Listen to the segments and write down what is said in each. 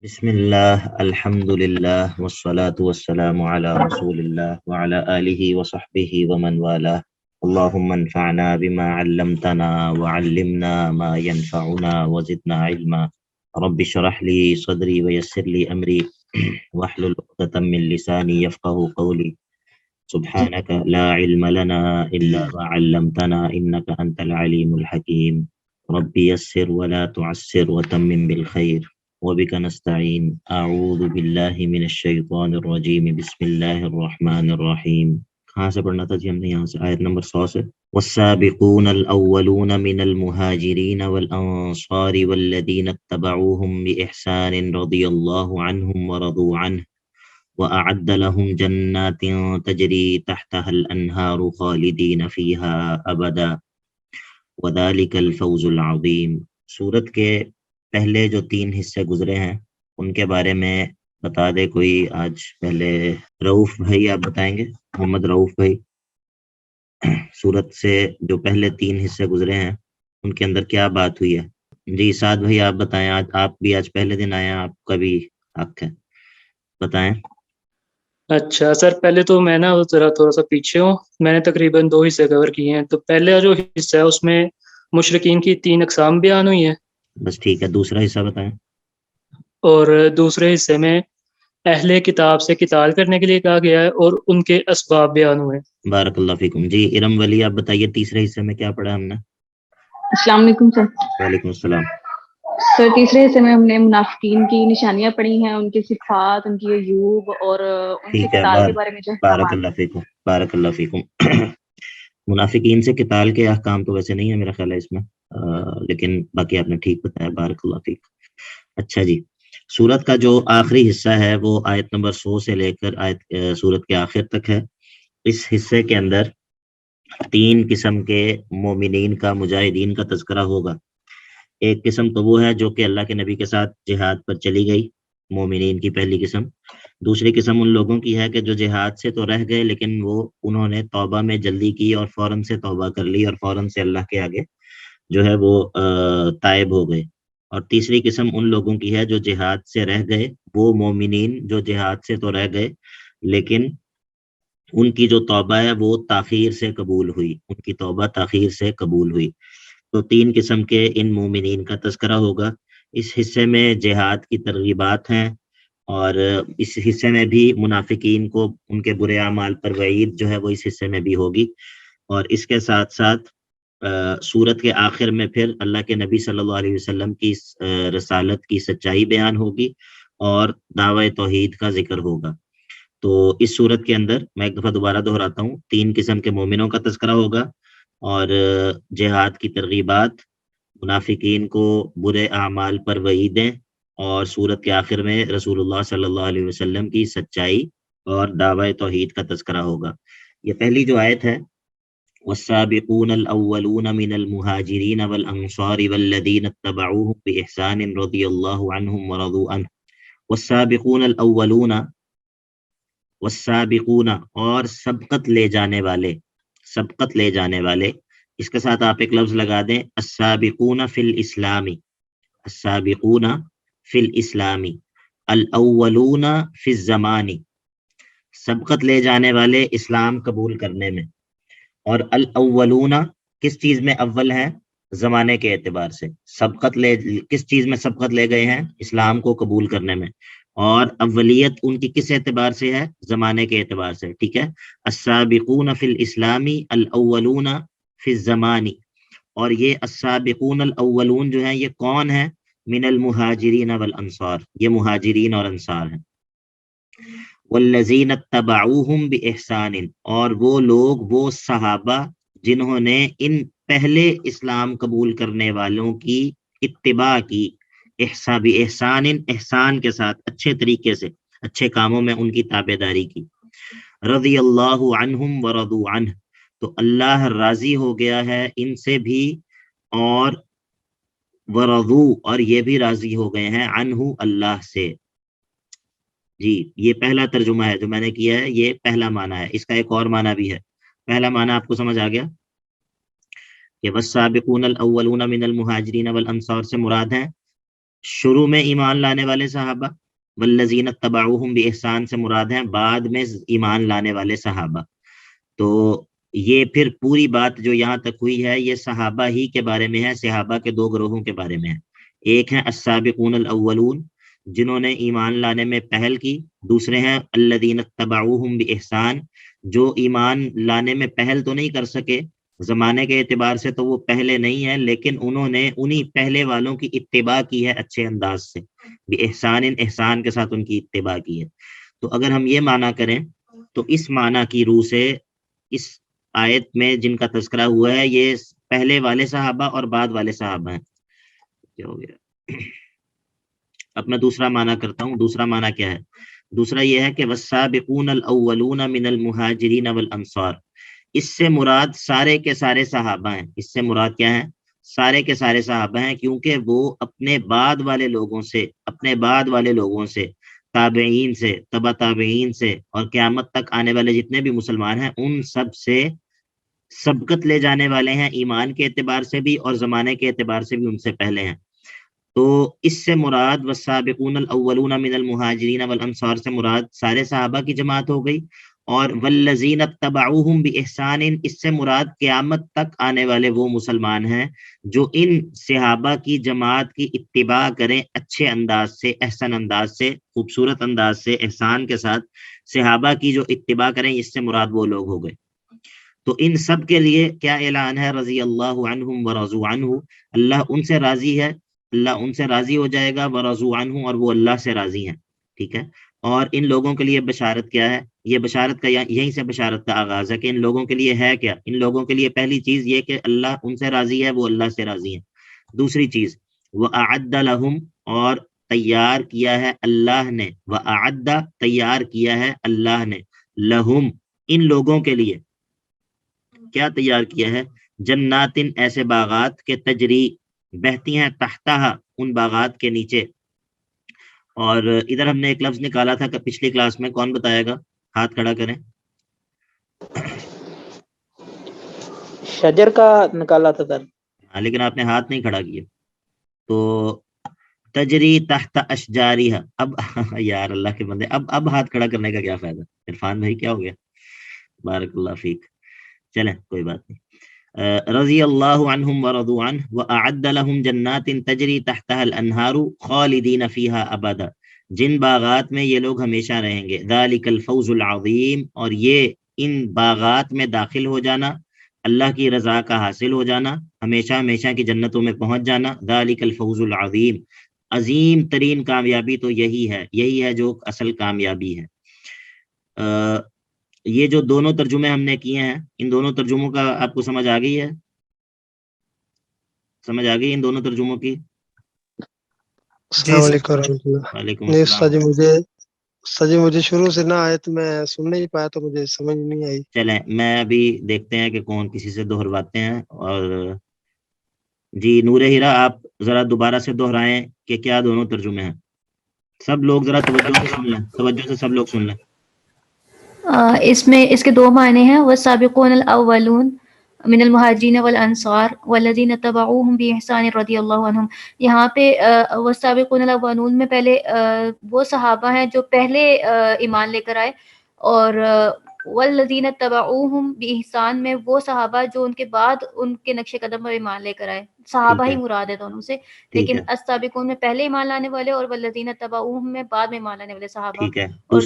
بسم الله الحمد لله والصلاة والسلام على رسول الله وعلى آله وصحبه ومن والاه. اللهم انفعنا بما علمتنا وعلمنا ما ينفعنا وزدنا علما. رب اشرح لي صدري ويسر لي أمري واحلل عقدة من لساني يفقه قولي. سبحانك لا علم لنا إلا ما علمتنا إنك أنت العليم الحكيم. رب يسر ولا تعسر وتمم بالخير وبك نستعين. أعوذ بالله من الشيطان الرجيم بسم الله الرحمن الرحيم. کہاں سے پڑھنا تھا جی ہم نے؟ یہاں سے آیت نمبر 100 سے. والسابقون الأولون من المهاجرين والأنصار والذين اتبعوهم بإحسان رضي الله عنهم ورضوا عنه وأعد لهم جنات تجري تحتها الأنهار خالدين فيها أبدا وذلك الفوز العظيم. سورت کے پہلے جو 3 حصے گزرے ہیں ان کے بارے میں بتا دے کوئی آج. پہلے رؤوف بھائی آپ بتائیں گے، محمد رؤوف بھائی. سورت سے جو پہلے 3 حصے گزرے ہیں ان کے اندر کیا بات ہوئی ہے؟ جی سعد بھائی آپ بتائیں. آپ بھی آج پہلے دن آئے ہیں، آپ کا بھی حق ہے، بتائیں. اچھا سر، پہلے تو میں نا ذرا تھوڑا سا پیچھے ہوں. میں نے تقریباً 2 حصے کور کیے ہیں. تو پہلا جو حصہ ہے اس میں مشرکین کی 3 اقسام بیان ہوئی ہیں، بس ٹھیک ہے. دوسرا حصہ بتائیں. اور دوسرے حصے میں اہل کتاب سے قتال کرنے کے لیے کہا گیا ہے اور ان کے اسباب بیان ہوئے. بارک اللہ فیکم. جی ارم ولی آپ بتائیے تیسرے حصے میں کیا پڑھا ہم نے؟ السلام علیکم سر. وعلیکم السلام. سر تیسرے حصے میں ہم نے منافقین کی نشانیاں پڑھی ہیں، ان کی صفات، ان کی عیوب اور ان کے ٹھیک ہے. قتال کے بارے میں جو بارک احکامات. اللہ فیکم. بارک اللہ فیکم. منافقین سے قتال کے احکام تو ویسے نہیں ہے میرا خیال ہے اس میں، لیکن باقی آپ نے ٹھیک بتایا. بارک اللہ فیک. اچھا جی، سورت کا جو آخری حصہ ہے وہ آیت نمبر 100 سے لے کر سورت کے آخر تک ہے. اس حصے کے اندر 3 قسم کے مومنین کا، مجاہدین کا تذکرہ ہوگا. ایک قسم تو وہ ہے جو کہ اللہ کے نبی کے ساتھ جہاد پر چلی گئی، مومنین کی پہلی قسم. دوسری قسم ان لوگوں کی ہے کہ جو جہاد سے تو رہ گئے لیکن انہوں نے توبہ میں جلدی کی اور فوراً سے توبہ کر لی اور فوراً سے اللہ کے آگے جو ہے وہ تائب ہو گئے. اور تیسری قسم ان لوگوں کی ہے جو جہاد سے رہ گئے، وہ مومنین جو جہاد سے تو رہ گئے لیکن ان کی جو توبہ ہے وہ تاخیر سے قبول ہوئی، ان کی توبہ تاخیر سے قبول ہوئی. تو 3 قسم کے ان مومنین کا تذکرہ ہوگا. اس حصے میں جہاد کی ترغیبات ہیں، اور اس حصے میں بھی منافقین کو ان کے برے اعمال پر وعید جو ہے وہ اس حصے میں بھی ہوگی. اور اس کے ساتھ ساتھ سورت کے آخر میں پھر اللہ کے نبی صلی اللہ علیہ وسلم کی رسالت کی سچائی بیان ہوگی اور دعوی توحید کا ذکر ہوگا. تو اس صورت کے اندر میں ایک دفعہ دوبارہ دہراتا ہوں، 3 قسم کے مومنوں کا تذکرہ ہوگا اور جہاد کی ترغیبات، منافقین کو برے اعمال پر وعیدیں، اور صورت کے آخر میں رسول اللہ صلی اللہ علیہ وسلم کی سچائی اور دعوی توحید کا تذکرہ ہوگا. یہ پہلی جو آیت ہے، والسابقون الاولون من المهاجرین والانصار والذین اتبعوهم باحسان رضی اللہ عنہم ورضوا عنہ. والسابقون الاولون، والسابقون اور سبقت لے جانے والے، سبقت لے جانے والے. اس کے ساتھ آپ ایک لفظ لگا دیں، السابقون فی الاسلامی، السابقون فی الاسلامی، الاولون فی الزمانی. سبقت لے جانے والے اسلام قبول کرنے میں، اور الاولون کس چیز میں اول ہیں؟ زمانے کے اعتبار سے. سبقت لے کس چیز میں سبقت لے گئے ہیں؟ اسلام کو قبول کرنے میں. اور اولیت ان کی کس اعتبار سے ہے؟ زمانے کے اعتبار سے. ٹھیک ہے، السابقون فی الاسلامی الاولون فی الزمانی. اور یہ السابقون الاولون جو ہیں یہ کون ہیں؟ من المہاجرین والانصار، یہ مہاجرین اور انصار ہیں. والذین اتبعوہم باحسان، اور وہ لوگ، وہ صحابہ جنہوں نے ان پہلے اسلام قبول کرنے والوں کی اتباع کی، احسان، احسان کے ساتھ، اچھے طریقے سے، اچھے کاموں میں ان کی تابعداری کی. رضی اللہ عنہم ورضوا عنہ، تو اللہ راضی ہو گیا ہے ان سے بھی، اور ورضو، اور یہ بھی راضی ہو گئے ہیں، عنہ، اللہ سے. جی یہ پہلا ترجمہ ہے جو میں نے کیا ہے، یہ پہلا معنی ہے. اس کا ایک اور معنی بھی ہے. پہلا معنی آپ کو سمجھ آ گیا کہ والسابقون الاولون من المہاجرین والانصار سے مراد ہیں شروع میں ایمان لانے والے صحابہ، والذین اتبعوہم بإحسان سے مراد ہیں بعد میں ایمان لانے والے صحابہ. تو یہ پھر پوری بات جو یہاں تک ہوئی ہے یہ صحابہ ہی کے بارے میں ہے، صحابہ کے دو گروہوں کے بارے میں ہے. ایک ہیں السابقون الاولون جنہوں نے ایمان لانے میں پہل کی، دوسرے ہیں الذین اتبعوہم بإحسان جو ایمان لانے میں پہل تو نہیں کر سکے، زمانے کے اعتبار سے تو وہ پہلے نہیں ہے، لیکن انہوں نے انہی پہلے والوں کی اتباع کی ہے اچھے انداز سے، بإحسان احسان کے ساتھ ان کی اتباع کی ہے. تو اگر ہم یہ معنی کریں تو اس معنی کی روح سے اس آیت میں جن کا تذکرہ ہوا ہے یہ پہلے والے صحابہ اور بعد والے صحابہ ہیں. کیا ہو گیا؟ اب میں دوسرا معنی کرتا ہوں. دوسرا معنی کیا ہے؟ دوسرا یہ ہے کہ والسابقون الاولون من المہاجرین والانصار، اس سے مراد سارے کے سارے صحابہ ہیں. اس سے مراد کیا ہے؟ سارے کے سارے صحابہ ہیں، کیونکہ وہ اپنے بعد والے لوگوں سے تابعین سے، تبع تابعین سے اور قیامت تک آنے والے جتنے بھی مسلمان ہیں ان سب سے سبقت لے جانے والے ہیں، ایمان کے اعتبار سے بھی اور زمانے کے اعتبار سے بھی ان سے پہلے ہیں. تو اس سے مراد والسابقون الاولون من المہاجرین والانصار سے مراد سارے صحابہ کی جماعت ہو گئی، اور والذین اتبعوہم بإحسان اس سے مراد قیامت تک آنے والے وہ مسلمان ہیں جو ان صحابہ کی جماعت کی اتباع کریں اچھے انداز سے، احسن انداز سے، خوبصورت انداز سے، احسان کے ساتھ صحابہ کی جو اتباع کریں، اس سے مراد وہ لوگ ہو گئے. تو ان سب کے لیے کیا اعلان ہے؟ رضی اللہ عنہم ورضوا عنہ، اللہ ان سے راضی ہے، اللہ ان سے راضی ہو جائے گا، ورضوا عنہ اور وہ اللہ سے راضی ہیں. ٹھیک ہے. اور ان لوگوں کے لیے بشارت کیا ہے؟ یہ بشارت کا یہیں سے بشارت کا آغاز ہے کہ ان لوگوں کے لیے ہے کیا؟ ان لوگوں کے لیے پہلی چیز یہ کہ اللہ ان سے راضی ہے، وہ اللہ سے راضی ہیں. دوسری چیز وَأَعَدَّ لَهُمْ اور تیار کیا ہے اللہ نے، وَأَعَدَّ تیار کیا ہے اللہ نے، لَهُمْ ان لوگوں کے لیے کیا تیار کیا ہے؟ جناتن ایسے باغات کے تجری بہتی ہیں تحتہا ان باغات کے نیچے. اور ادھر ہم نے ایک لفظ نکالا تھا کہ پچھلی کلاس میں، کون بتائے گا؟ ہاتھ کھڑا کریں. شجر کا نکالا تھا سر. ہاں لیکن آپ نے ہاتھ نہیں کھڑا کیا. تو تجری تحت اشجاریہ، اب یار اللہ کے بندے، اب ہاتھ کھڑا کرنے کا کیا فائدہ؟ عرفان بھائی کیا ہو گیا؟ بارک اللہ فیک. چلیں کوئی بات نہیں. رضی اللہ عنہم ورضوا عنہ وأعد لهم جنات تجری تحتها الانہار خالدین فیہا ابدا، جن باغات میں یہ لوگ ہمیشہ رہیں گے. ذالک الفوز العظیم، اور یہ ان باغات میں داخل ہو جانا، اللہ کی رضا کا حاصل ہو جانا، ہمیشہ ہمیشہ کی جنتوں میں پہنچ جانا. ذالک الفوز العظیم، عظیم ترین کامیابی تو یہی ہے جو اصل کامیابی ہے. یہ جو دونوں ترجمے ہم نے کیے ہیں، ان دونوں ترجموں کا آپ کو سمجھ آ گئی ہے؟ سمجھ آ گئی ان دونوں ترجموں کی؟ السلام علیکم ورحمۃ اللہ. وعلیکم نہیں السلام. سجی مجھے شروع سے نہ آئے تو میں سن نہیں پایا، تو مجھے سمجھ نہیں آئی. چلیں میں ابھی دیکھتے ہیں کہ کون کسی سے دہرواتے ہیں. اور جی نور ہیرا آپ ذرا دوبارہ سے دہرائیں کہ کیا دونوں ترجمے ہیں. سب لوگ ذرا توجہ سے سن لیں، توجہ سے سب لوگ سن لیں. اس میں اس کے دو معنی ہیں، والسابقون الاولون من المہاجرین والانصار والذین اتبعوہم بإحسان رضی اللہ عنہم. یہاں پہ والسابقون الاولون میں پہلے وہ صحابہ ہیں جو پہلے ایمان لے کر آئے، اور والذین اتبعوہم بإحسان میں وہ صحابہ جو ان کے بعد ان کے نقش قدم پر ایمان لے کر آئے. صحابہ ہی مراد ہے دونوں سے، لیکن السابقون میں پہلے ایمان لانے والے اور والذین اتبعوہم میں بعد میں ایمان لانے والے صحابہ. ٹھیک ہے. اور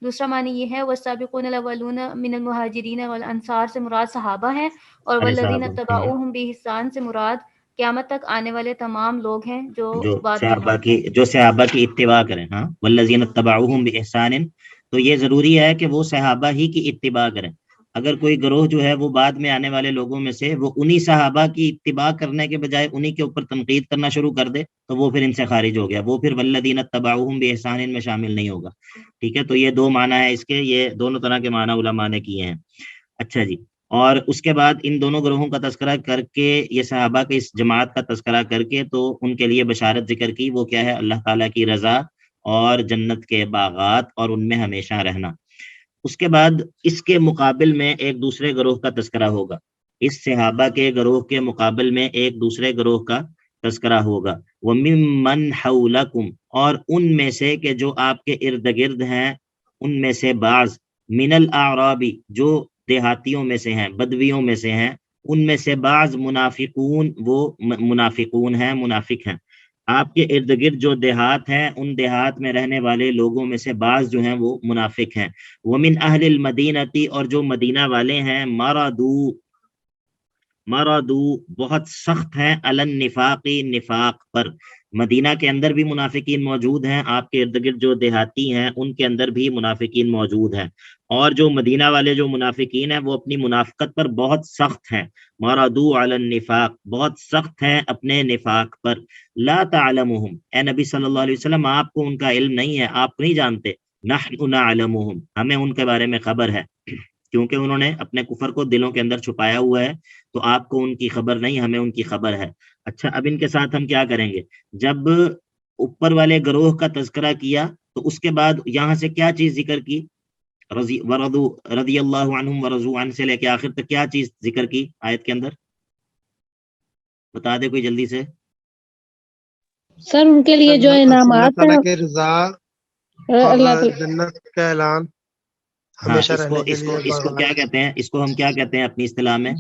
دوسرا معنی یہ ہے والسابقون الاولون من المہاجرین والانصار سے مراد صحابہ ہیں، اور والذین اتبعوہم بإحسان سے مراد قیامت تک آنے والے تمام لوگ ہیں جو صحابہ کی اتباع کریں. ہاں والذین اتبعوہم بإحسان، تو یہ ضروری ہے کہ وہ صحابہ ہی کی اتباع کریں. اگر کوئی گروہ جو ہے وہ بعد میں آنے والے لوگوں میں سے وہ انہی صحابہ کی اتباع کرنے کے بجائے انہی کے اوپر تنقید کرنا شروع کر دے تو وہ پھر ان سے خارج ہو گیا، وہ پھر والذین اتبعوہم بإحسان میں شامل نہیں ہوگا. ٹھیک ہے. تو یہ دو معنی ہے اس کے، یہ دونوں طرح کے معنی علماء نے کیے ہیں. اچھا جی. اور اس کے بعد ان دونوں گروہوں کا تذکرہ کر کے، یہ صحابہ کے اس جماعت کا تذکرہ کر کے، تو ان کے لیے بشارت ذکر کی. وہ کیا ہے؟ اللہ تعالیٰ کی رضا اور جنت کے باغات اور ان میں ہمیشہ رہنا. اس کے بعد اس کے مقابل میں ایک دوسرے گروہ کا تذکرہ ہوگا. اس صحابہ کے گروہ کے مقابل میں ایک دوسرے گروہ کا تذکرہ ہوگا، وَمِمَّنْ حَوْلَكُمْ اور ان میں سے کہ جو آپ کے ارد گرد ہیں، ان میں سے بعض، من الاعراب جو دیہاتیوں میں سے ہیں، بدویوں میں سے ہیں، ان میں سے بعض منافقون، وہ منافقون ہیں، منافق ہیں۔ آپ کے ارد گرد جو دیہات ہیں، ان دیہات میں رہنے والے لوگوں میں سے بعض جو ہیں وہ منافق ہیں۔ ومن اہل المدینتی اور جو مدینہ والے ہیں، مردو بہت سخت ہیں، علی النفاق نفاق پر۔ مدینہ کے اندر بھی منافقین موجود ہیں، آپ کے ارد گرد جو دیہاتی ہیں ان کے اندر بھی منافقین موجود ہیں، اور جو مدینہ والے جو منافقین ہیں وہ اپنی منافقت پر بہت سخت ہیں۔ مردو علی النفاق بہت سخت ہیں اپنے نفاق پر۔ لا تعلمہم اے نبی صلی اللہ علیہ وسلم آپ کو ان کا علم نہیں ہے، آپ نہیں جانتے۔ نحن نعلمہم ہمیں ان کے بارے میں خبر ہے، کیونکہ انہوں نے اپنے کفر کو دلوں کے اندر چھپایا ہوا ہے، تو آپ کو ان کی خبر نہیں، ہمیں ان کی خبر ہے۔ اچھا، اب ان کے ساتھ ہم کیا کریں گے؟ جب اوپر والے گروہ کا تذکرہ کیا تو اس کے بعد یہاں سے کیا چیز ذکر کی؟ رضی اللہ عنہم ورضوا عنہ سے لے کے آخر تک کیا چیز ذکر کی آیت کے اندر؟ بتا دے کوئی جلدی سے۔ سر ان کے لیے جو اللہ انعامات تعالیٰ ہیں کے رضا اللہ اور تعالیٰ جنت کا اعلان ہاں، ہمیشہ رہنے کے لیے اس کو کیا کہتے ہیں؟ اس کو ہم کیا کہتے ہیں اپنی اصطلاح میں؟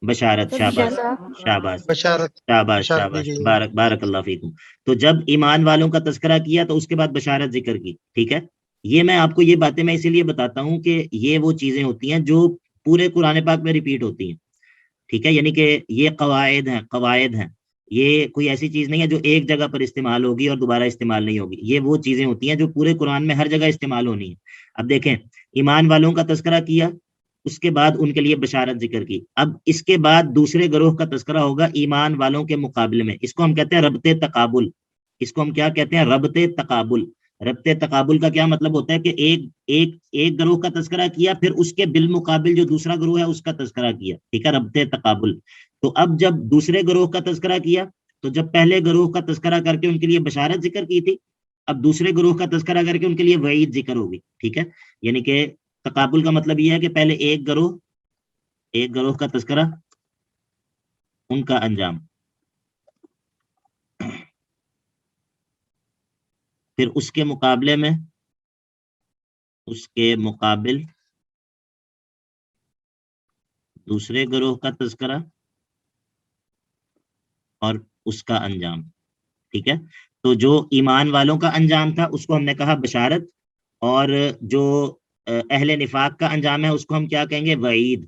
بشارت۔ شاباش شاباش بشارت شاباش بشارت دی شاباش، گئی ہے۔ بارک اللہ فیکم۔ تو جب ایمان والوں کا تذکرہ کیا تو اس کے بعد بشارت ذکر کی، ٹھیک ہے؟ یہ میں آپ کو یہ باتیں میں اسی لیے بتاتا ہوں کہ یہ وہ چیزیں ہوتی ہیں جو پورے قرآن پاک میں ریپیٹ ہوتی ہیں، ٹھیک ہے؟ یعنی کہ یہ قواعد ہیں، یہ کوئی ایسی چیز نہیں ہے جو ایک جگہ پر استعمال ہوگی اور دوبارہ استعمال نہیں ہوگی، یہ وہ چیزیں ہوتی ہیں جو پورے قرآن میں ہر جگہ استعمال ہونی ہیں۔ اب دیکھیں، ایمان والوں کا تذکرہ کیا، اس کے بعد ان کے لیے بشارت ذکر کی، اب اس کے بعد دوسرے گروہ کا تذکرہ ہوگا ایمان والوں کے مقابلے میں، اس کو ہم کہتے ہیں ربط تقابل۔ اس کو ہم کیا کہتے ہیں؟ ربط تقابل۔ ربط تقابل کا کیا مطلب ہوتا ہے کہ ایک گروہ کا تذکرہ کیا، پھر اس کے بالمقابل جو دوسرا گروہ ہے اس کا تذکرہ کیا، ٹھیک ہے؟ ربط تقابل۔ تو اب جب دوسرے گروہ کا تذکرہ کیا تو جب پہلے گروہ کا تذکرہ کر کے ان کے لیے بشارت ذکر کی تھی، اب دوسرے گروہ کا تذکرہ کر کے ان کے لیے وعید ذکر ہوگی، ٹھیک ہے؟ یعنی کہ تقابل کا مطلب یہ ہے کہ پہلے ایک گروہ کا تذکرہ، ان کا انجام، پھر اس کے مقابل دوسرے گروہ کا تذکرہ اور اس کا انجام، ٹھیک ہے؟ تو جو ایمان والوں کا انجام تھا اس کو ہم نے کہا بشارت، اور جو اہل نفاق کا انجام ہے اس کو ہم کیا کہیں گے؟ وعید۔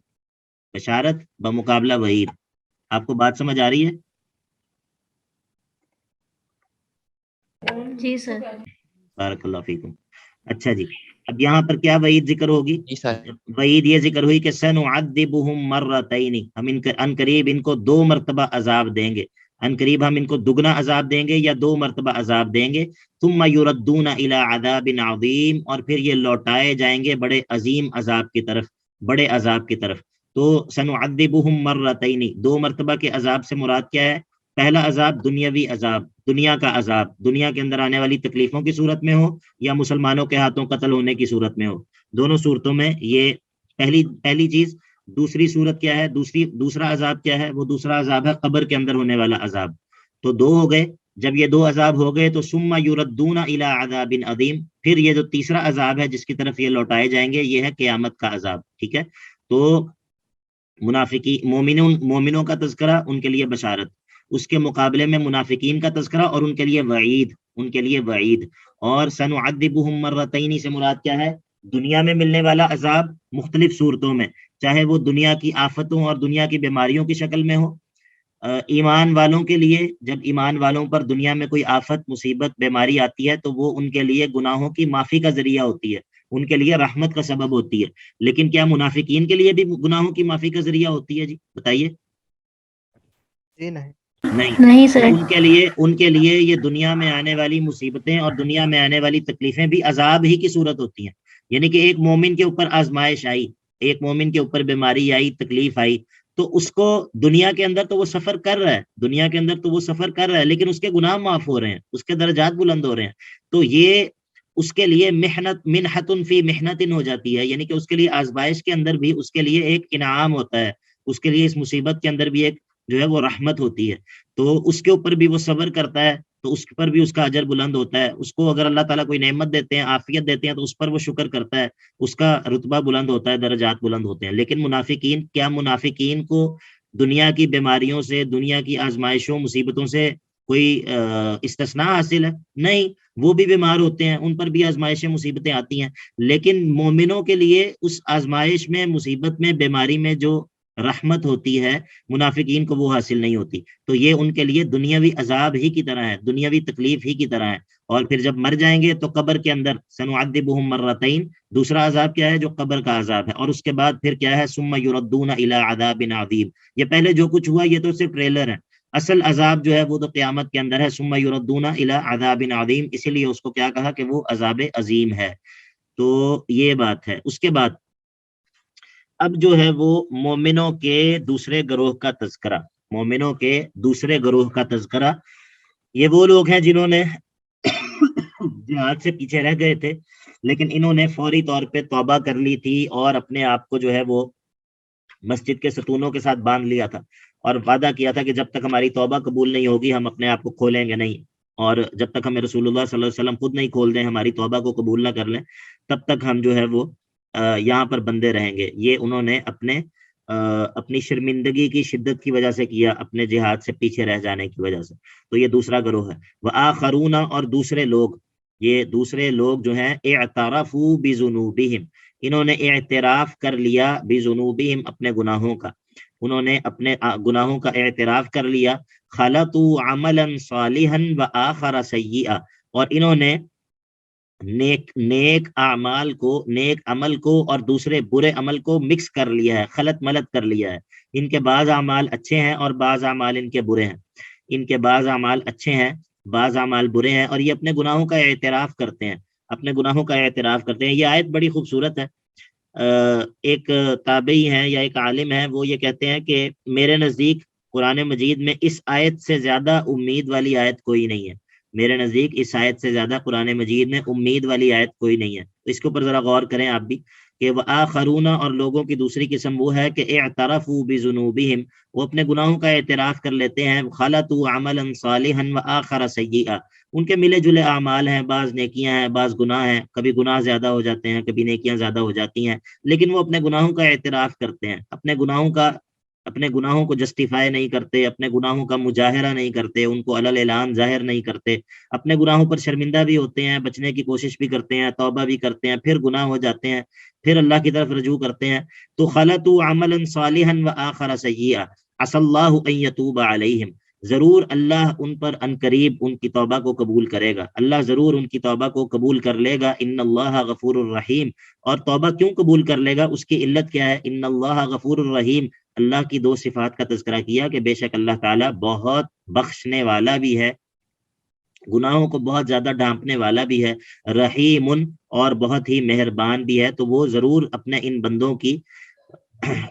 بشارت بمقابلہ وعید۔ آپ کو بات سمجھ آ رہی ہے؟ جی سر۔ بارک اللہ فیکم۔ اچھا جی، اب یہاں پر کیا وعید ذکر ہوگی؟ وعید یہ ذکر ہوئی کہ سنعذبہم مرتین، ہم ان قریب ان کو 2 مرتبہ عذاب دیں گے، ان قریب ہم ان کو دگنا عذاب دیں گے یا 2 مرتبہ عذاب دیں گے۔ ثم یردون الی عذاب عظیم، اور پھر یہ لوٹائے جائیں گے بڑے عظیم عذاب کی طرف، تو سنعذبہم مرتین، 2 مرتبہ کے عذاب سے مراد کیا ہے؟ پہلا عذاب دنیاوی عذاب، دنیا کا عذاب، دنیا کے اندر آنے والی تکلیفوں کی صورت میں ہو یا مسلمانوں کے ہاتھوں قتل ہونے کی صورت میں ہو، دونوں صورتوں میں یہ پہلی چیز۔ دوسری صورت کیا ہے؟ دوسرا عذاب کیا ہے؟ وہ دوسرا عذاب ہے قبر کے اندر ہونے والا عذاب۔ تو 2 ہو گئے، جب یہ 2 عذاب ہو گئے تو ثم یردون الی عذاب عظیم، پھر یہ جو تیسرا عذاب ہے جس کی طرف یہ لوٹائے جائیں گے یہ ہے قیامت کا عذاب، ٹھیک ہے؟ تو مومنوں کا تذکرہ، ان کے لیے بشارت، اس کے مقابلے میں منافقین کا تذکرہ اور ان کے لیے وعید، اور سنعذبہم مرتین سے مراد کیا ہے؟ دنیا میں ملنے والا عذاب مختلف صورتوں میں، چاہے وہ دنیا کی آفتوں اور دنیا کی بیماریوں کی شکل میں ہو۔ ایمان والوں کے لیے جب ایمان والوں پر دنیا میں کوئی آفت، مصیبت، بیماری آتی ہے تو وہ ان کے لیے گناہوں کی معافی کا ذریعہ ہوتی ہے، ان کے لیے رحمت کا سبب ہوتی ہے۔ لیکن کیا منافقین کے لیے بھی گناہوں کی معافی کا ذریعہ ہوتی ہے؟ جی بتائیے۔ جی نہیں نہیں سر۔ ان کے لیے یہ دنیا میں آنے والی مصیبتیں اور دنیا میں آنے والی تکلیفیں بھی عذاب ہی کی صورت ہوتی ہیں۔ یعنی کہ ایک مومن کے اوپر آزمائش آئی، ایک مومن کے اوپر بیماری آئی، تکلیف آئی، تو اس کو دنیا کے اندر تو وہ سفر کر رہا ہے، لیکن اس کے گناہ معاف ہو رہے ہیں، اس کے درجات بلند ہو رہے ہیں، تو یہ اس کے لیے منحت فی محنت ہو جاتی ہے، یعنی کہ اس کے لیے آزمائش کے اندر بھی اس کے لیے ایک انعام ہوتا ہے، اس کے لیے اس مصیبت کے اندر بھی ایک جو ہے وہ رحمت ہوتی ہے، تو اس کے اوپر بھی وہ صبر کرتا ہے تو اس پر بھی اس کا اجر بلند ہوتا ہے. اس کو اگر اللہ تعالیٰ کوئی نعمت دیتے ہیں، عافیت دیتے ہیں، تو اس پر وہ شکر کرتا ہے، اس کا رتبہ بلند ہوتا ہے، درجات بلند ہوتے ہیں. لیکن منافقین، کیا منافقین کو دنیا کی بیماریوں سے، دنیا کی آزمائشوں مصیبتوں سے کوئی استثناء حاصل ہے؟ نہیں، وہ بھی بیمار ہوتے ہیں، ان پر بھی آزمائشیں مصیبتیں آتی ہیں، لیکن مومنوں کے لیے اس آزمائش میں، مصیبت میں، بیماری میں جو رحمت ہوتی ہے، منافقین کو وہ حاصل نہیں ہوتی. تو یہ ان کے لیے دنیاوی عذاب ہی کی طرح ہے، دنیاوی تکلیف ہی کی طرح ہے. اور پھر جب مر جائیں گے تو قبر کے اندر سنعذبہم مرتین، دوسرا عذاب کیا ہے؟ جو قبر کا عذاب ہے. اور اس کے بعد پھر کیا ہے؟ ثم یردون الی عذاب عظیم. یہ پہلے جو کچھ ہوا یہ تو صرف ٹریلر ہے، اصل عذاب جو ہے وہ تو قیامت کے اندر ہے. ثم یردون الی عذاب عظیم، اسی لیے اس کو کیا کہا کہ وہ عذاب عظیم ہے. تو یہ بات ہے. اس کے بعد اب جو ہے وہ مومنوں کے دوسرے گروہ کا تذکرہ، مومنوں کے دوسرے گروہ کا تذکرہ. یہ وہ لوگ ہیں جنہوں نے جہاد سے پیچھے رہ گئے تھے، لیکن انہوں نے فوری طور پہ توبہ کر لی تھی اور اپنے آپ کو جو ہے وہ مسجد کے ستونوں کے ساتھ باندھ لیا تھا، اور وعدہ کیا تھا کہ جب تک ہماری توبہ قبول نہیں ہوگی ہم اپنے آپ کو کھولیں گے نہیں، اور جب تک ہمیں رسول اللہ صلی اللہ علیہ وسلم خود نہیں کھول دیں، ہماری توبہ کو قبول نہ کر لیں، تب تک ہم جو ہے وہ یہاں پر بندے رہیں گے. یہ انہوں نے اپنی شرمندگی کی شدت کی وجہ سے کیا، اپنے جہاد سے پیچھے رہ جانے کی وجہ سے. تو یہ دوسرا گروہ ہے. وآخرون، اور دوسرے لوگ، یہ دوسرے لوگ جو ہیں اعترفوا بذنوبہم، انہوں نے اعتراف کر لیا بذنوبہم، اپنے گناہوں کا، انہوں نے اپنے گناہوں کا اعتراف کر لیا. خلطوا عملا صالحا وآخر سیئا، اور انہوں نے نیک اعمال کو، نیک عمل کو اور دوسرے برے عمل کو مکس کر لیا ہے، خلط ملط کر لیا ہے. ان کے بعض اعمال اچھے ہیں اور بعض اعمال ان کے برے ہیں، ان کے بعض اعمال اچھے ہیں، بعض اعمال برے ہیں، اور یہ اپنے گناہوں کا اعتراف کرتے ہیں، اپنے گناہوں کا اعتراف کرتے ہیں. یہ آیت بڑی خوبصورت ہے. ایک تابعی ہیں یا ایک عالم ہیں، وہ یہ کہتے ہیں کہ میرے نزدیک قرآن مجید میں اس آیت سے زیادہ امید والی آیت کوئی نہیں ہے، میرے نزدیک اس آیت سے زیادہ قرآن مجید میں امید والی آیت کوئی نہیں ہے. اس کے اوپر ذرا غور کریں آپ بھی کہ وآخرون، اور لوگوں کی دوسری قسم وہ ہے کہ اعترفوا بذنوبہم، وہ اپنے گناہوں کا اعتراف کر لیتے ہیں. خلطوا عملا صالحا وآخر سیئا، ان کے ملے جلے اعمال ہیں، بعض نیکیاں ہیں، بعض گناہ ہیں، کبھی گناہ زیادہ ہو جاتے ہیں، کبھی نیکیاں زیادہ ہو جاتی ہیں، لیکن وہ اپنے گناہوں کا اعتراف کرتے ہیں، اپنے گناہوں کو جسٹیفائی نہیں کرتے، اپنے گناہوں کا مجاہرہ نہیں کرتے، ان کو علی الاعلان ظاہر نہیں کرتے، اپنے گناہوں پر شرمندہ بھی ہوتے ہیں، بچنے کی کوشش بھی کرتے ہیں، توبہ بھی کرتے ہیں، پھر گناہ ہو جاتے ہیں، پھر اللہ کی طرف رجوع کرتے ہیں. تو خلطوا عملا صالحا وآخر سیئا عسى اللہ ان یتوب علیہم، ضرور اللہ ان پر عنقریب ان کی توبہ کو قبول کرے گا، اللہ ضرور ان کی توبہ کو قبول کر لے گا. ان اللہ غفور الرحیم، اور توبہ کیوں قبول کر لے گا؟ اس کی علت کیا ہے؟ ان اللہ غفور الرحیم، اللہ کی دو صفات کا تذکرہ کیا کہ بے شک اللہ تعالیٰ بہت بخشنے والا بھی ہے، گناہوں کو بہت زیادہ ڈھانپنے والا بھی ہے، رحیم، اور بہت ہی مہربان بھی ہے. تو وہ ضرور اپنے ان بندوں کی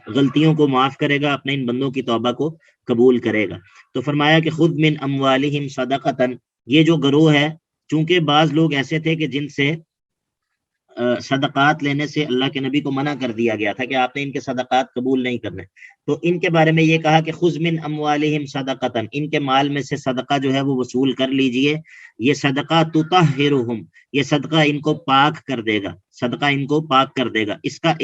غلطیوں کو معاف کرے گا، اپنے ان بندوں کی توبہ کو قبول کرے گا. تو فرمایا کہ خذ من اموالہم صدقۃ، یہ جو گروہ ہے، چونکہ بعض لوگ ایسے تھے کہ جن سے صدقات لینے سے اللہ کے نبی کو منع کر دیا گیا تھا کہ آپ نے ان کے صدقات قبول نہیں کرنے، تو ان کے بارے میں یہ کہا کہ خذ من اموالہم صدقۃ، ان کے مال میں سے صدقہ جو ہے وہ وصول کر لیجئے. یہ صدقہ تطہرہم، یہ صدقہ ان کو پاک کر دے گا، صدقہ ان کو پاک کر دے گا. اس کا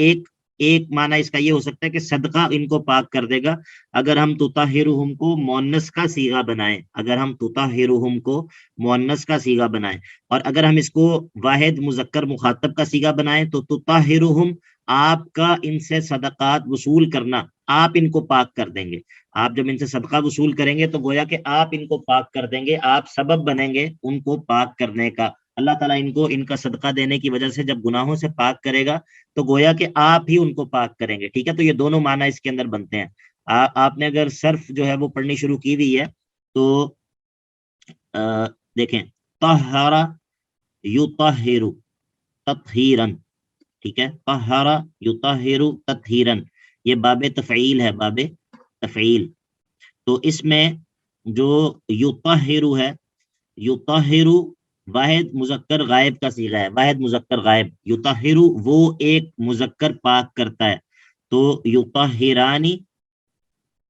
ایک معنی اس کا یہ ہو سکتا ہے کہ صدقہ ان کو پاک کر دے گا. اگر ہم تطہرہم کو مؤنث کا صیغہ بنائیں، اگر ہم تطہرہم کو مؤنث کا صیغہ بنائیں، اور اگر ہم اس کو واحد مذکر مخاطب کا صیغہ بنائیں تو تطہرہم، آپ کا ان سے صدقات وصول کرنا، آپ ان کو پاک کر دیں گے. آپ جب ان سے صدقہ وصول کریں گے تو گویا کہ آپ ان کو پاک کر دیں گے، آپ سبب بنیں گے ان کو پاک کرنے کا. اللہ تعالیٰ ان کو ان کا صدقہ دینے کی وجہ سے جب گناہوں سے پاک کرے گا تو گویا کہ آپ ہی ان کو پاک کریں گے. ٹھیک ہے، تو یہ دونوں معنی اس کے اندر بنتے ہیں. آپ نے اگر صرف جو ہے وہ پڑھنی شروع کی ہوئی ہے تو دیکھیں، طہر یطہر تطہیرن، ٹھیک ہے، طہر یطہر تطہیرن، یہ باب تفعیل ہے، باب تفعیل. تو اس میں جو یطہر ہے، یطہر واحد مذکر غائب کا صیغہ ہے، واحد مذکر غائب. یطہر وہ ایک مذکر پاک کرتا ہے، تو یطہرانی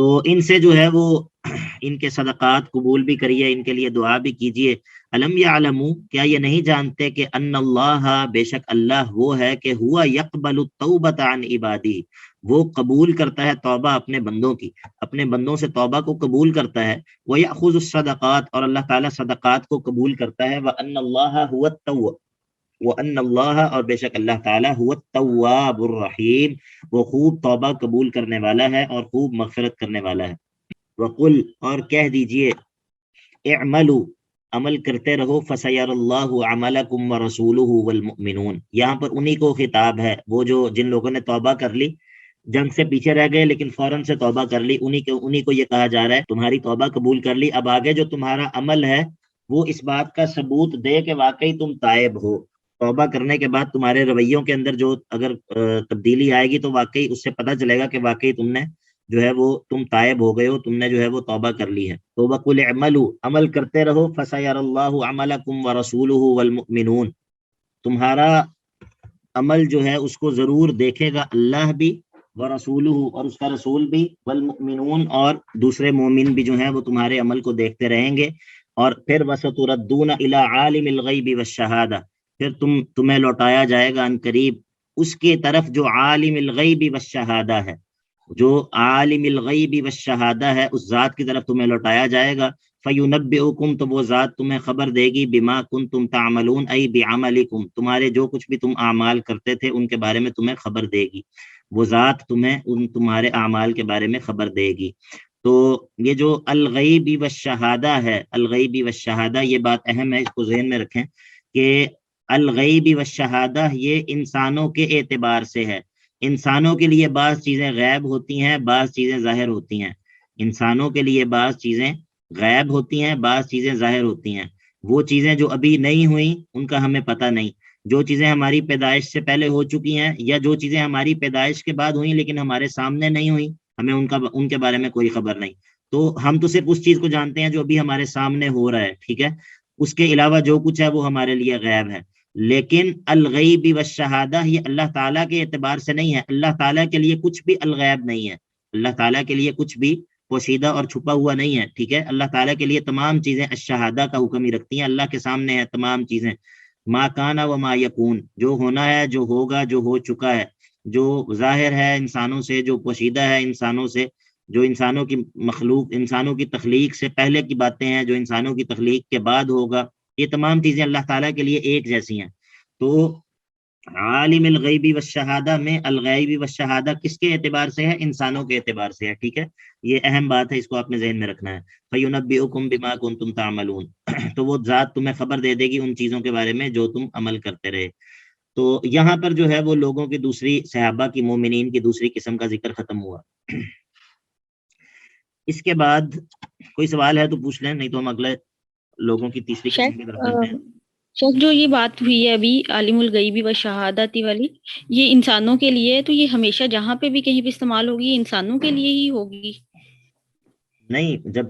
تو ان سے جو ہے وہ ان کے صدقات قبول بھی کریے، ان کے لیے دعا بھی کیجیے. الم یعلموا، کیا یہ نہیں جانتے کہ ان اللہ، بے شک اللہ وہ ہے کہ ہوا یقبل التوبۃ عن عبادی، وہ قبول کرتا ہے توبہ اپنے بندوں کی، اپنے بندوں سے توبہ کو قبول کرتا ہے. وَيَأْخُذُ الصَّدَقَاتِ، اور اللہ تعالیٰ صدقات کو قبول کرتا ہے. وَأَنَّ اللَّهَ هُوَ التَّوَّابُ، وَأَنَّ اللَّهَ، اور بے شک اللہ تعالیٰ هُوَ التَّوَّابُ الرَّحِيمُ، وہ خوب توبہ قبول کرنے والا ہے اور خوب مغفرت کرنے والا ہے. وَقُلْ، اور کہہ دیجئے، اعملوا، عمل کرتے رہو، فَسَيَرَى اللَّهُ عَمَلَكُمْ وَرَسُولُهُ وَالْمُؤْمِنُونَ، یہاں پر انہی کو خطاب ہے، وہ جو جن لوگوں نے توبہ کر لی، جنگ سے پیچھے رہ گئے لیکن فوراً سے توبہ کر لی، انہی کو یہ کہا جا رہا ہے تمہاری توبہ قبول کر لی، اب آگے جو تمہارا عمل ہے وہ اس بات کا ثبوت دے کہ واقعی تم تائب ہو. توبہ کرنے کے بعد تمہارے رویوں کے اندر جو اگر تبدیلی آئے گی تو واقعی اس سے پتہ چلے گا کہ واقعی تم نے جو ہے وہ تم تائب ہو گئے ہو، تم نے جو ہے وہ توبہ کر لی ہے. تو وَقُلْ اعْمَلُوا، عمل کرتے رہو، فَسَيَرَى اللَّهُ عَمَلَكُمْ وَرَسُولُهُ وَالْمُؤْمِنُونَ، تمہارا عمل جو ہے اس کو ضرور دیکھے گا اللہ بھی، وَرَسُولُهُ، اور اس کا رسول بھی، وَالْمُؤْمِنُونَ، اور دوسرے مومن بھی جو ہیں وہ تمہارے عمل کو دیکھتے رہیں گے. اور پھر وَسَتُرَدُّونَ إِلَىٰ عَالِمِ الْغَيْبِ وَالشَّهَادَةِ، پھر تمہیں لوٹایا جائے گا عنقریب اس کے طرف جو عالم الغیب والشہادہ ہے، جو عالم الغیب والشہادہ ہے، اس ذات کی طرف تمہیں لوٹایا جائے گا. فَيُنَبِّئُكُمْ، تو وہ ذات تمہیں خبر دے گی، بِمَا كُنتُمْ تَعْمَلُونَ، أي بِعَمَلِكُمْ، تمہارے جو کچھ بھی تم اعمال کرتے تھے ان کے بارے میں تمہیں خبر دے گی، وہ ذات تمہیں ان تمہارے اعمال کے بارے میں خبر دے گی. تو یہ جو الغیب والشہادہ ہے، الغیب والشہادہ، یہ بات اہم ہے، اس کو ذہن میں رکھیں کہ الغیب والشہادہ یہ انسانوں کے اعتبار سے ہے. انسانوں کے لیے بعض چیزیں غیب ہوتی ہیں، بعض چیزیں ظاہر ہوتی ہیں. انسانوں کے لیے بعض چیزیں غیب ہوتی ہیں، بعض چیزیں ظاہر ہوتی ہیں. وہ چیزیں جو ابھی نہیں ہوئیں ان کا ہمیں پتہ نہیں، جو چیزیں ہماری پیدائش سے پہلے ہو چکی ہیں، یا جو چیزیں ہماری پیدائش کے بعد ہوئیں لیکن ہمارے سامنے نہیں ہوئیں، ہمیں ان کے بارے میں کوئی خبر نہیں. تو ہم تو صرف اس چیز کو جانتے ہیں جو ابھی ہمارے سامنے ہو رہا ہے، ٹھیک ہے، اس کے علاوہ جو کچھ ہے وہ ہمارے لیے غیب ہے. لیکن الغیب والشہادہ یہ اللہ تعالیٰ کے اعتبار سے نہیں ہے. اللہ تعالیٰ کے لیے کچھ بھی الغیب نہیں ہے، اللہ تعالیٰ کے لیے کچھ بھی پوشیدہ اور چھپا ہوا نہیں ہے، ٹھیک ہے. اللہ تعالیٰ کے لیے تمام چیزیں الشہادہ کا حکم ہی رکھتی ہیں، اللہ کے سامنے ہے تمام چیزیں. ما کان و ما یکون، جو ہونا ہے، جو ہوگا، جو ہو چکا ہے، جو ظاہر ہے انسانوں سے، جو پوشیدہ ہے انسانوں سے، جو انسانوں کی مخلوق، انسانوں کی تخلیق سے پہلے کی باتیں ہیں، جو انسانوں کی تخلیق کے بعد ہوگا، یہ تمام چیزیں اللہ تعالیٰ کے لیے ایک جیسی ہیں. تو عالم الغیب والشہادہ میں الغیب والشہادہ کس کے اعتبار سے ہے؟ انسانوں کے اعتبار سے ہے، ٹھیک ہے. یہ اہم بات ہے، اس کو آپ نے ذہن میں رکھنا ہے. فَيُنَبِّئُكُمْ بِمَا كُنتُمْ تَعْمَلُونَ، تو وہ ذات تمہیں خبر دے دے گی ان چیزوں کے بارے میں جو تم عمل کرتے رہے. تو یہاں پر جو ہے وہ لوگوں کی دوسری، صحابہ کی، مومنین کی دوسری قسم کا ذکر ختم ہوا. اس کے بعد کوئی سوال ہے تو پوچھ لیں، نہیں تو ہم اگلے لوگوں کی تیسری قسم کی طرف چلتے ہیں. شیخ، جو یہ بات ہوئی ہے ابھی عالم الغیبی و شہادتی والی، یہ انسانوں کے لیے ہے، تو یہ ہمیشہ جہاں پہ بھی کہیں بھی استعمال ہوگی یہ انسانوں کے لیے ہی ہوگی؟ نہیں، جب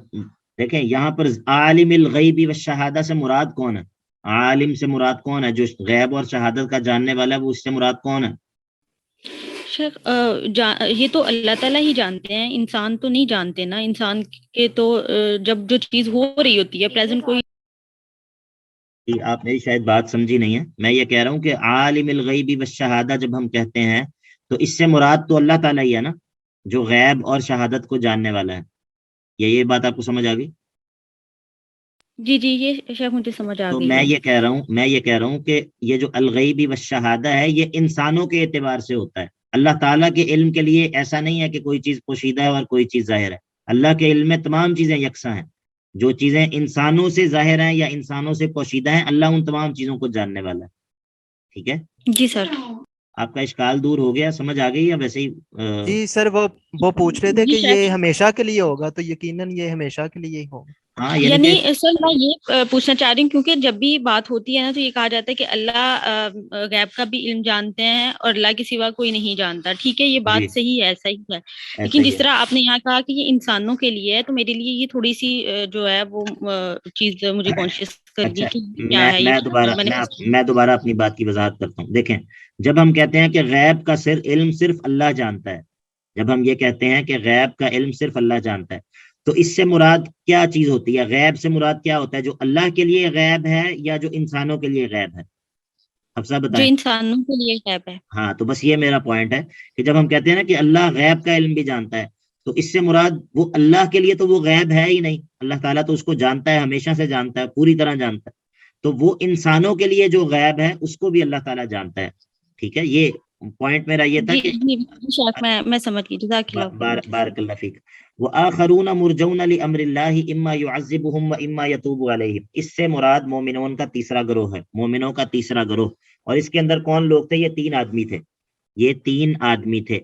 دیکھیں یہاں پر عالم الغیبی و شہادہ سے مراد کون ہے؟ عالم سے مراد کون ہے؟ جو غیب اور شہادت کا جاننے والا ہے، وہ اس سے مراد کون ہے؟ شیخ یہ تو اللہ تعالیٰ ہی جانتے ہیں، انسان تو نہیں جانتے نا. انسان کے تو جب جو چیز ہو رہی ہوتی ہے پریزنٹ، کوئی آپ میری شاید بات سمجھی نہیں ہے. میں یہ کہہ رہا ہوں کہ عالم الغیبی والشہادہ جب ہم کہتے ہیں تو اس سے مراد تو اللہ تعالیٰ ہی ہے نا، جو غیب اور شہادت کو جاننے والا ہے. یہ بات آپ کو سمجھ آ گئی؟ جی یہ شیخ مجھے سمجھ آ تو گئی. میں یہ کہہ رہا ہوں کہ یہ جو الغیبی والشہادہ ہے یہ انسانوں کے اعتبار سے ہوتا ہے. اللہ تعالیٰ کے علم کے لیے ایسا نہیں ہے کہ کوئی چیز پوشیدہ ہے اور کوئی چیز ظاہر ہے. اللہ کے علم میں تمام چیزیں یکساں ہیں. جو چیزیں انسانوں سے ظاہر ہیں یا انسانوں سے پوشیدہ ہیں، اللہ ان تمام چیزوں کو جاننے والا ہے، ٹھیک ہے. جی سر. آپ کا اشکال دور ہو گیا، سمجھ آ گئی یا ویسے ہی؟ جی سر، وہ پوچھ رہے تھے کہ یہ ہمیشہ کے لیے ہوگا، تو یقیناً یہ ہمیشہ کے لیے ہی ہوگا. ہاں، یعنی سر میں یہ پوچھنا چاہ رہی ہوں، کیونکہ جب بھی بات ہوتی ہے نا تو یہ کہا جاتا ہے کہ اللہ غیب کا بھی علم جانتے ہیں اور اللہ کے سوا کوئی نہیں جانتا. ٹھیک ہے، یہ بات صحیح ہے، ایسا ہی ہے. لیکن جس طرح آپ نے یہاں کہا کہ یہ انسانوں کے لیے ہے، تو میرے لیے یہ تھوڑی سی جو ہے وہ چیز مجھے کانشیس کر گئی کہ کیا ہے. میں دوبارہ اپنی بات کی وضاحت کرتا ہوں. دیکھیں، جب ہم کہتے ہیں کہ غیب کا علم صرف اللہ جانتا ہے، جب ہم یہ کہتے ہیں کہ غیب کا علم صرف اللہ جانتا ہے، تو اس سے مراد کیا چیز ہوتی ہے؟ غیب سے مراد کیا ہوتا ہے؟ جو اللہ کے لیے غیب ہے یا جو انسانوں کے لیے غیب ہے؟ حفصہ جو بتائیں۔ انسانوں کے لیے غیب ہے۔ ہاں، تو بس یہ میرا پوائنٹ ہے کہ جب ہم کہتے ہیں نا کہ اللہ غیب کا علم بھی جانتا ہے، تو اس سے مراد وہ اللہ کے لیے تو وہ غیب ہے ہی نہیں، اللہ تعالیٰ تو اس کو جانتا ہے، ہمیشہ سے جانتا ہے، پوری طرح جانتا ہے، تو وہ انسانوں کے لیے جو غیب ہے اس کو بھی اللہ تعالیٰ جانتا ہے۔ ٹھیک ہے، یہ پوائنٹ میرا یہ تھا جی کہ جی بے شک، میں سمجھ گئی، جزاک اللہ خیر۔ بارک اللہ فیک۔ وآخرون مرجون لامر اللہ اما يعذبهم واما يتوب علیہم، اس سے مراد مومنون کا تیسرا گروہ ہے، مومنوں کا تیسرا گروہ۔ اور اس کے اندر کون لوگ تھے؟ یہ 3 آدمی تھے، یہ 3 آدمی تھے،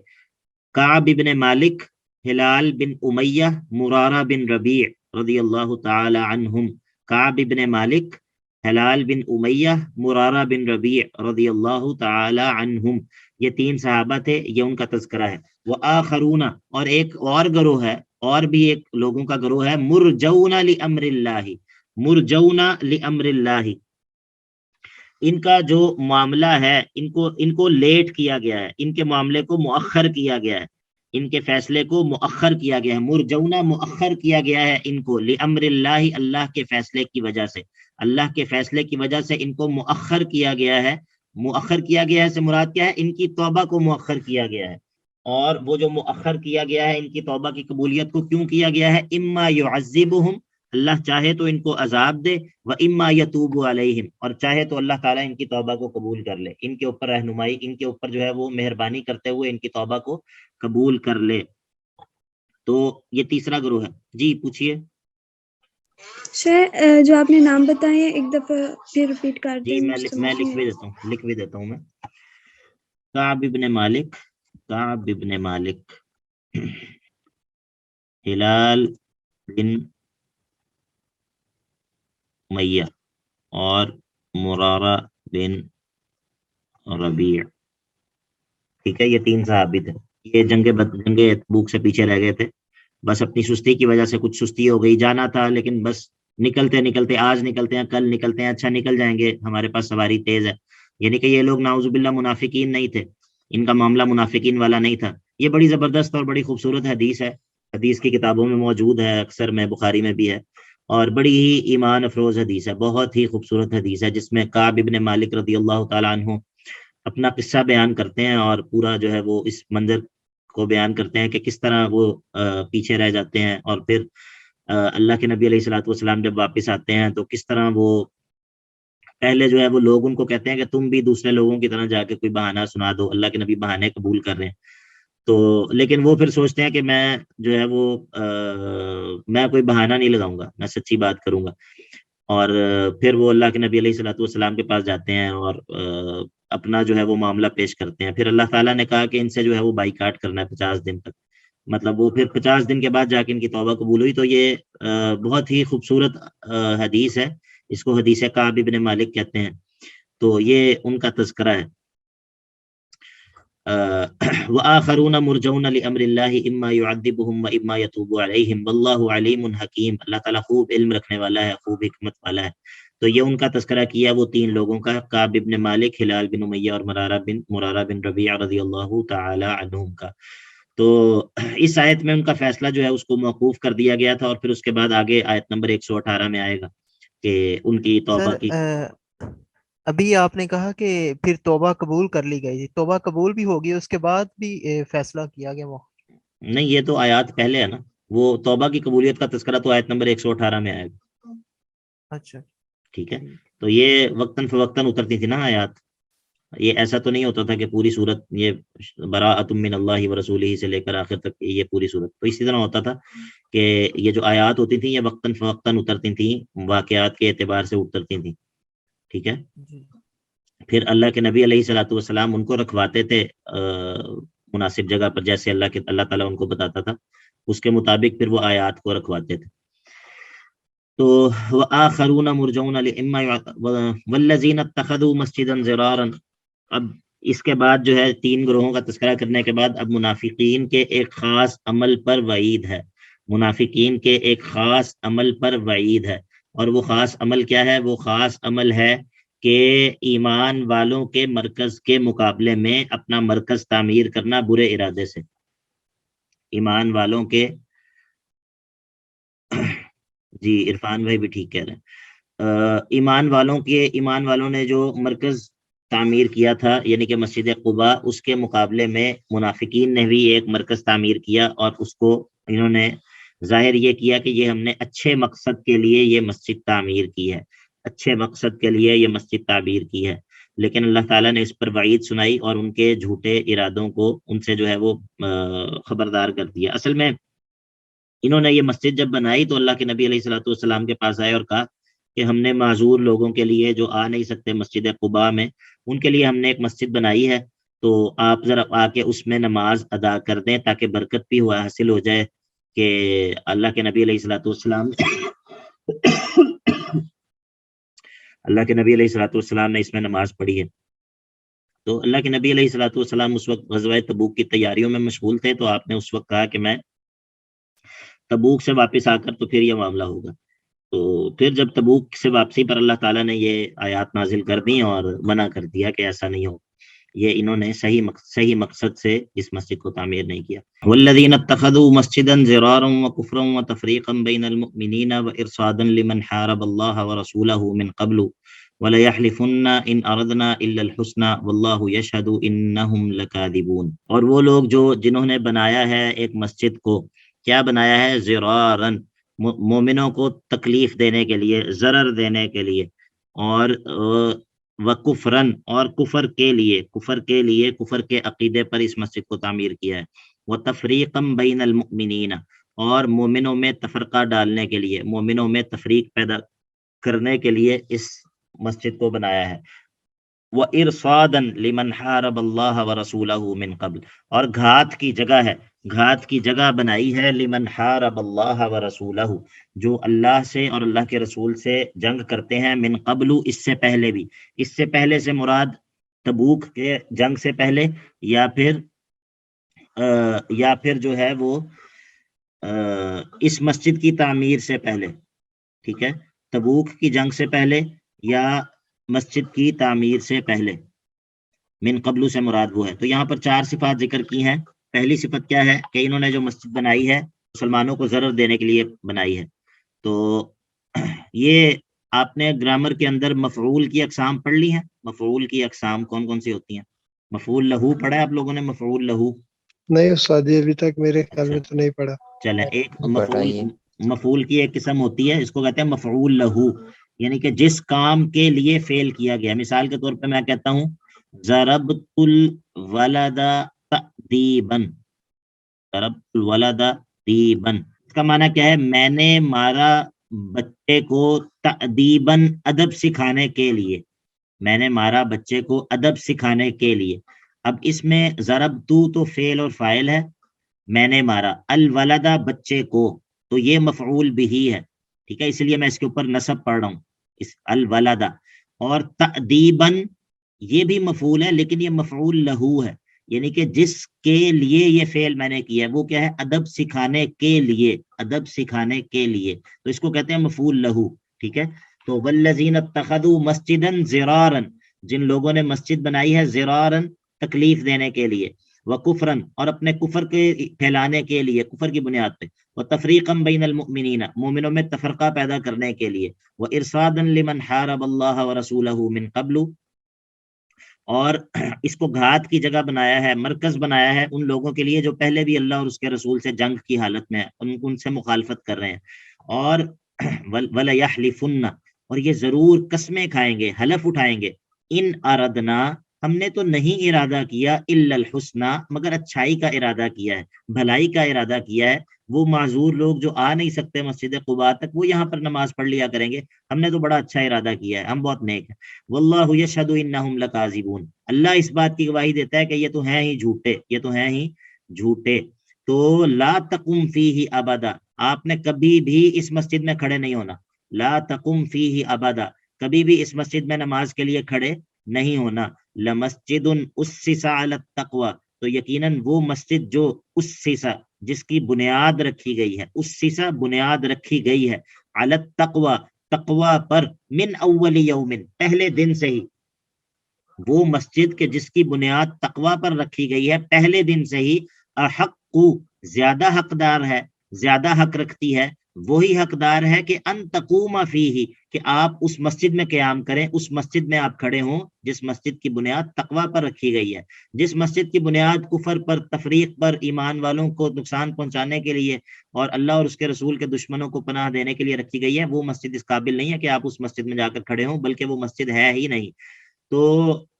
کعب بن مالک، ہلال بن امیہ، مرارہ بن ربیع رضی اللہ تعالی عنہم۔ کعب بن مالک، ہلال بن امیہ، مرارہ بن ربیع رضی اللہ تعالی عنہم، یہ 3 صحابہ تھے، یہ ان کا تذکرہ ہے۔ وآخرون، اور ایک اور گروہ ہے، اور بھی ایک لوگوں کا گروہ ہے، مرجون لامر اللہ، مرجون لامر اللہ، ان کا جو معاملہ ہے ان کو لیٹ کیا گیا ہے، ان کے معاملے کو مؤخر کیا گیا ہے، ان کے فیصلے کو مؤخر کیا گیا ہے، مرجونا مؤخر کیا گیا ہے ان کو، لامر اللہ، اللہ کے فیصلے کی وجہ سے، اللہ کے فیصلے کی وجہ سے ان کو مؤخر کیا گیا ہے۔ مؤخر کیا گیا ہے سے مراد کیا ہے؟ ان کی توبہ کو مؤخر کیا گیا ہے، اور وہ جو مؤخر کیا گیا ہے ان کی توبہ کی قبولیت کو کیوں کیا گیا ہے؟ اما يعذبهم، اللہ چاہے تو ان کو عذاب دے، وَإِمَّا يَتُوبُ عَلَيْهِمْ، اور چاہے تو اللہ تعالیٰ ان کی توبہ کو قبول کر لے، ان کے اوپر رہنمائی، ان کے اوپر جو ہے وہ مہربانی کرتے ہوئے ان کی توبہ کو قبول کر لے۔ تو یہ تیسرا گروہ ہے۔ جی پوچھئے۔ شاید جو آپ نے نام بتائے ہیں ایک دفعہ پھر ریپیٹ کر جی دیں، میں لکھ بھی دیتا ہوں میں۔ کعب بن مالک، کعب بن مالک، ہلال بن امیہ، اور مرارہ بن ربیع۔ ٹھیک ہے، یہ 3 صحابی تھے، یہ جنگ تبوک سے پیچھے رہ گئے تھے، بس اپنی سستی کی وجہ سے، کچھ سستی ہو گئی، جانا تھا لیکن بس نکلتے نکلتے، آج نکلتے ہیں، کل نکلتے ہیں، اچھا نکل جائیں گے، ہمارے پاس سواری تیز ہے۔ یعنی کہ یہ لوگ نعوذ باللہ منافقین نہیں تھے، ان کا معاملہ منافقین والا نہیں تھا۔ یہ بڑی زبردست اور بڑی خوبصورت حدیث ہے، حدیث کی کتابوں میں موجود ہے، اکثر میں بخاری میں بھی ہے، اور بڑی ہی ایمان افروز حدیث ہے، بہت ہی خوبصورت حدیث ہے، جس میں کعب بن مالک رضی اللہ تعالیٰ عنہ اپنا قصہ بیان کرتے ہیں، اور پورا جو ہے وہ اس منظر کو بیان کرتے ہیں کہ کس طرح وہ پیچھے رہ جاتے ہیں، اور پھر اللہ کے نبی علیہ الصلوۃ والسلام جب واپس آتے ہیں تو کس طرح وہ پہلے جو ہے وہ لوگ ان کو کہتے ہیں کہ تم بھی دوسرے لوگوں کی طرح جا کے کوئی بہانہ سنا دو، اللہ کے نبی بہانے قبول کر رہے ہیں، تو لیکن وہ پھر سوچتے ہیں کہ میں جو ہے وہ میں کوئی بہانہ نہیں لگاؤں گا، میں سچی بات کروں گا، اور پھر وہ اللہ کے نبی علیہ الصلوۃ والسلام کے پاس جاتے ہیں اور اپنا جو ہے وہ معاملہ پیش کرتے ہیں۔ پھر اللہ تعالیٰ نے کہا کہ ان سے جو ہے وہ بائیکاٹ کرنا ہے 50 دن تک، مطلب وہ پھر 50 دن کے بعد جا کے ان کی توبہ قبول ہوئی۔ تو یہ بہت ہی خوبصورت حدیث ہے، اس کو حدیث کعب بن مالک کہتے ہیں، تو یہ ان کا تذکرہ ہے۔ وآخرون مرجون لامر اللہ اما يعذبهم واما يتوب علیہم واللہ علیم حکیم، اللہ تعالیٰ خوب علم رکھنے والا ہے، خوب حکمت والا ہے۔ تو یہ ان کا تذکرہ کیا وہ 3 لوگوں کا، کعب بن مالک، ہلال بن امیہ، اور مرارہ بن ربیع رضی اللہ تعالی عنہم کا۔ تو اس آیت میں ان کا فیصلہ جو ہے اس کو موقوف کر دیا گیا تھا، اور پھر اس کے بعد آگے آیت نمبر 118 میں آئے گا کہ ان کی توبہ کی۔ ابھی آپ نے کہا کہ پھر توبہ قبول کر لی گئی، توبہ قبول بھی ہوگی، اس کے بعد بھی فیصلہ کیا گیا وہ؟ نہیں، یہ تو آیات پہلے ہے نا، وہ توبہ کی قبولیت کا تذکرہ تو آیت نمبر 118 میں آئے گا۔ اچھا ٹھیک ہے، تو یہ وقتاً فوقتاً اترتی تھی نا آیات، یہ ایسا تو نہیں ہوتا تھا کہ پوری صورت یہ براءۃ من اللہ ورسولہ سے لے کر آخر تک یہ پوری صورت، تو اسی طرح ہوتا تھا کہ یہ جو آیات ہوتی تھیں یہ وقتاً فوقتاً اترتی تھیں، واقعات کے اعتبار سے اترتی تھیں۔ ٹھیک ہے، پھر اللہ کے نبی علیہ الصلوۃ والسلام ان کو رکھواتے تھے مناسب جگہ پر، جیسے اللہ تعالیٰ ان کو بتاتا تھا، اس کے مطابق پھر وہ آیات کو رکھواتے تھے۔ تو وآخرون مرجون لإما والذین اتخذوا مسجدا ضرارا، اب اس کے بعد جو ہے 3 گروہوں کا تذکرہ کرنے کے بعد اب منافقین کے ایک خاص عمل پر وعید ہے، منافقین کے ایک خاص عمل پر وعید ہے، اور وہ خاص عمل کیا ہے؟ وہ خاص عمل ہے کہ ایمان والوں کے مرکز کے مقابلے میں اپنا مرکز تعمیر کرنا برے ارادے سے۔ ایمان والوں کے جی عرفان بھائی بھی ٹھیک کہہ رہے ہیں، ایمان والوں نے جو مرکز تعمیر کیا تھا یعنی کہ مسجد قباء، اس کے مقابلے میں منافقین نے بھی ایک مرکز تعمیر کیا، اور اس کو انہوں نے ظاہر یہ کیا کہ یہ ہم نے اچھے مقصد کے لیے یہ مسجد تعمیر کی ہے، اچھے مقصد کے لیے یہ مسجد تعمیر کی ہے، لیکن اللہ تعالیٰ نے اس پر وعید سنائی اور ان کے جھوٹے ارادوں کو ان سے جو ہے وہ خبردار کر دیا۔ اصل میں انہوں نے یہ مسجد جب بنائی تو اللہ کے نبی علیہ الصلوۃ والسلام کے پاس آئے اور کہا کہ ہم نے معذور لوگوں کے لیے جو آ نہیں سکتے مسجد قباء میں، ان کے لیے ہم نے ایک مسجد بنائی ہے، تو آپ ذرا آ کے اس میں نماز ادا کر دیں تاکہ برکت بھی حاصل ہو جائے کہ اللہ کے نبی علیہ الصلوۃ والسلام اللہ کے نبی علیہ الصلوۃ والسلام نے اس میں نماز پڑھی ہے۔ تو اللہ کے نبی علیہ الصلوۃ والسلام اس وقت غزوہ تبوک کی تیاریوں میں مشغول تھے، تو آپ نے اس وقت کہا کہ میں تبوک سے واپس آ کر تو پھر یہ معاملہ ہوگا۔ تو پھر جب تبوک سے واپسی پر اللہ تعالیٰ نے یہ آیات نازل کر دی اور منع کر دیا کہ ایسا نہیں ہو، یہ انہوں نے صحیح مقصد سے اس مسجد کو تعمیر نہیں کیا۔ والذین اتخذوا مسجدا ضرارا وکفرا وتفریقا بین المؤمنین وارصادا لمن حارب اللہ ورسولہ من قبل وَلَيَحْلِفُنَّ إِنْ أَرَدْنَا إِلَّا الْحُسْنَى وَاللَّهُ يَشْهَدُ إِنَّهُمْ لَكَاذِبُونَ۔ اور وہ لوگ جنہوں نے بنایا ہے ایک مسجد کو، کیا بنایا ہے؟ ضرارا، مومنوں کو تکلیف دینے کے لیے، ضرر دینے کے لیے، اور وکفرن، اور کفر کے لیے کفر کے عقیدے پر اس مسجد کو تعمیر کیا ہے، وتفریقا بین المؤمنین، اور مومنوں میں تفرقہ ڈالنے کے لیے، مومنوں میں تفریق پیدا کرنے کے لیے اس مسجد کو بنایا ہے، وَإِرْصَادًا لِمَنْ حَارَبَ اللَّهَ وَرَسُولَهُ مِنْ قَبْلِ، اور گھات کی جگہ بنائی ہے لمن حارب اللہ ورسولہ، جو اللہ سے اور اللہ کے رسول سے جنگ کرتے ہیں، من قبل، اس سے پہلے بھی، اس سے پہلے سے مراد تبوک کے جنگ سے پہلے، یا پھر جو ہے وہ اس مسجد کی تعمیر سے پہلے، ٹھیک ہے، تبوک کی جنگ سے پہلے یا مسجد کی تعمیر سے پہلے، من قبل سے مراد وہ ہے۔ تو یہاں پر 4 صفات ذکر کی ہیں۔ پہلی صفت کیا ہے کہ انہوں نے جو مسجد بنائی ہے مسلمانوں کو ضرر دینے کے لیے بنائی ہے۔ تو یہ آپ نے گرامر کے اندر مفعول کی اقسام پڑھ لی ہیں؟ مفعول کی اقسام کون کون سی ہوتی ہیں؟ مفعول لہو پڑھا ہے آپ لوگوں نے؟ مفعول لہو نہیں استاد جی، ابھی تک میرے خیال میں تو نہیں پڑھا۔ چلیں، ایک مفعول کی ایک قسم ہوتی ہے، اس کو کہتے ہیں مفعول لہو، یعنی کہ جس کام کے لیے فعل کیا گیا۔ مثال کے طور پہ میں کہتا ہوں ضربت الولد تأدیباً، ضربت الولد تأدیباً، اس کا معنی کیا ہے؟ میں نے مارا بچے کو تأدیباً، ادب سکھانے کے لیے، میں نے مارا بچے کو ادب سکھانے کے لیے۔ اب اس میں ضربتو تو فعل اور فاعل ہے، میں نے مارا، الولد بچے کو، تو یہ مفعول بھی ہے، ٹھیک ہے، اس لیے میں اس کے اوپر نصب پڑھ رہا ہوں، اس الولد۔ اور تأدیباً یہ بھی مفعول ہے، لیکن یہ مفعول لہو ہے، یعنی کہ جس کے لیے یہ فعل میں نے کیا ہے وہ کیا ہے؟ ادب سکھانے کے لیے، ادب سکھانے کے لیے، تو اس کو کہتے ہیں مفعول لہو، ٹھیک ہے۔ تو والذین اتخذوا مسجدا ضرارا، جن لوگوں نے مسجد بنائی ہے ضرارا، تکلیف دینے کے لیے، وکفرن، اور اپنے کفر کے پھیلانے کے لیے، کفر کی بنیاد پہ، وتفریقا بین المؤمنین، مومنوں میں تفرقہ پیدا کرنے کے لیے، وارصادا لمن حارب اللہ ورسولہ من قبل، اور اس کو گھات کی جگہ بنایا ہے، مرکز بنایا ہے ان لوگوں کے لیے جو پہلے بھی اللہ اور اس کے رسول سے جنگ کی حالت میں ان سے مخالفت کر رہے ہیں، اور وَلَيَحْلِفُنَّ، اور یہ ضرور قسمیں کھائیں گے، حلف اٹھائیں گے، ان اردنا، ہم نے تو نہیں ارادہ کیا، الا الحسنى، مگر اچھائی کا ارادہ کیا ہے، بھلائی کا ارادہ کیا ہے۔ وہ معذور لوگ جو آ نہیں سکتے مسجد قباء تک، وہ یہاں پر نماز پڑھ لیا کریں گے، ہم نے تو بڑا اچھا ارادہ کیا ہے، ہم بہت نیک ہیں۔ واللہ یشہد انہم لکاذبون، اللہ اس بات کی گواہی دیتا ہے کہ یہ تو ہیں ہی جھوٹے، یہ تو ہیں ہی جھوٹے۔ تو لا تقم فیہ ابدا، آپ نے کبھی بھی اس مسجد میں کھڑے نہیں ہونا، لا تقم فیہ ابدا، کبھی بھی اس مسجد میں نماز کے لیے کھڑے نہیں ہونا۔ لمسجد اسس علی التقوی، تو یقیناً وہ مسجد جو اسس، جس کی بنیاد رکھی گئی ہے، اسس بنیاد رکھی گئی ہے، علی التقوی، تقوی پر، من اول یوم، پہلے دن سے ہی، وہ مسجد کے جس کی بنیاد تقوی پر رکھی گئی ہے پہلے دن سے ہی، احق، زیادہ حقدار ہے، زیادہ حق رکھتی ہے، وہی حقدار ہے کہ ان تقوم فیہ، کہ آپ اس مسجد میں قیام کریں، اس مسجد میں آپ کھڑے ہوں جس مسجد کی بنیاد تقوی پر رکھی گئی ہے، جس مسجد کی بنیاد کفر پر، تفریق پر، ایمان والوں کو نقصان پہنچانے کے لیے اور اللہ اور اس کے رسول کے دشمنوں کو پناہ دینے کے لیے رکھی گئی ہے، وہ مسجد اس قابل نہیں ہے کہ آپ اس مسجد میں جا کر کھڑے ہوں، بلکہ وہ مسجد ہے ہی نہیں۔ تو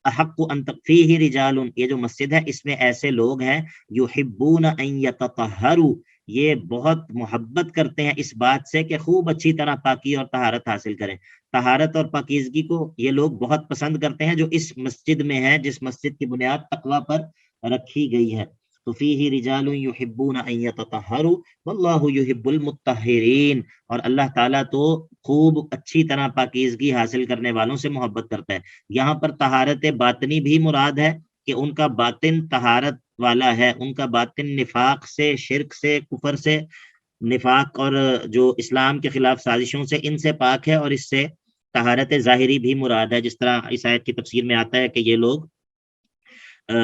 احق ان فیہ رجال، یہ جو مسجد ہے اس میں ایسے لوگ ہیں یحبون ان یتطہروا، یہ بہت محبت کرتے ہیں اس بات سے کہ خوب اچھی طرح پاکی اور طہارت حاصل کریں۔ طہارت اور پاکیزگی کو یہ لوگ بہت پسند کرتے ہیں جو اس مسجد میں ہے، جس مسجد کی بنیاد تقوی پر رکھی گئی ہے۔ تو فیہ رجال یحبون ان یتطہروا واللہ یحب المطہرین، اور اللہ تعالیٰ تو خوب اچھی طرح پاکیزگی حاصل کرنے والوں سے محبت کرتا ہے۔ یہاں پر طہارت باطنی بھی مراد ہے کہ ان کا باطن طہارت والا ہے، ان کا باطن نفاق سے، شرک سے، کفر سے، نفاق اور جو اسلام کے خلاف سازشوں سے، ان سے پاک ہے، اور اس سے طہارت ظاہری بھی مراد ہے، جس طرح اس آیت کی تفسیر میں آتا ہے کہ یہ لوگ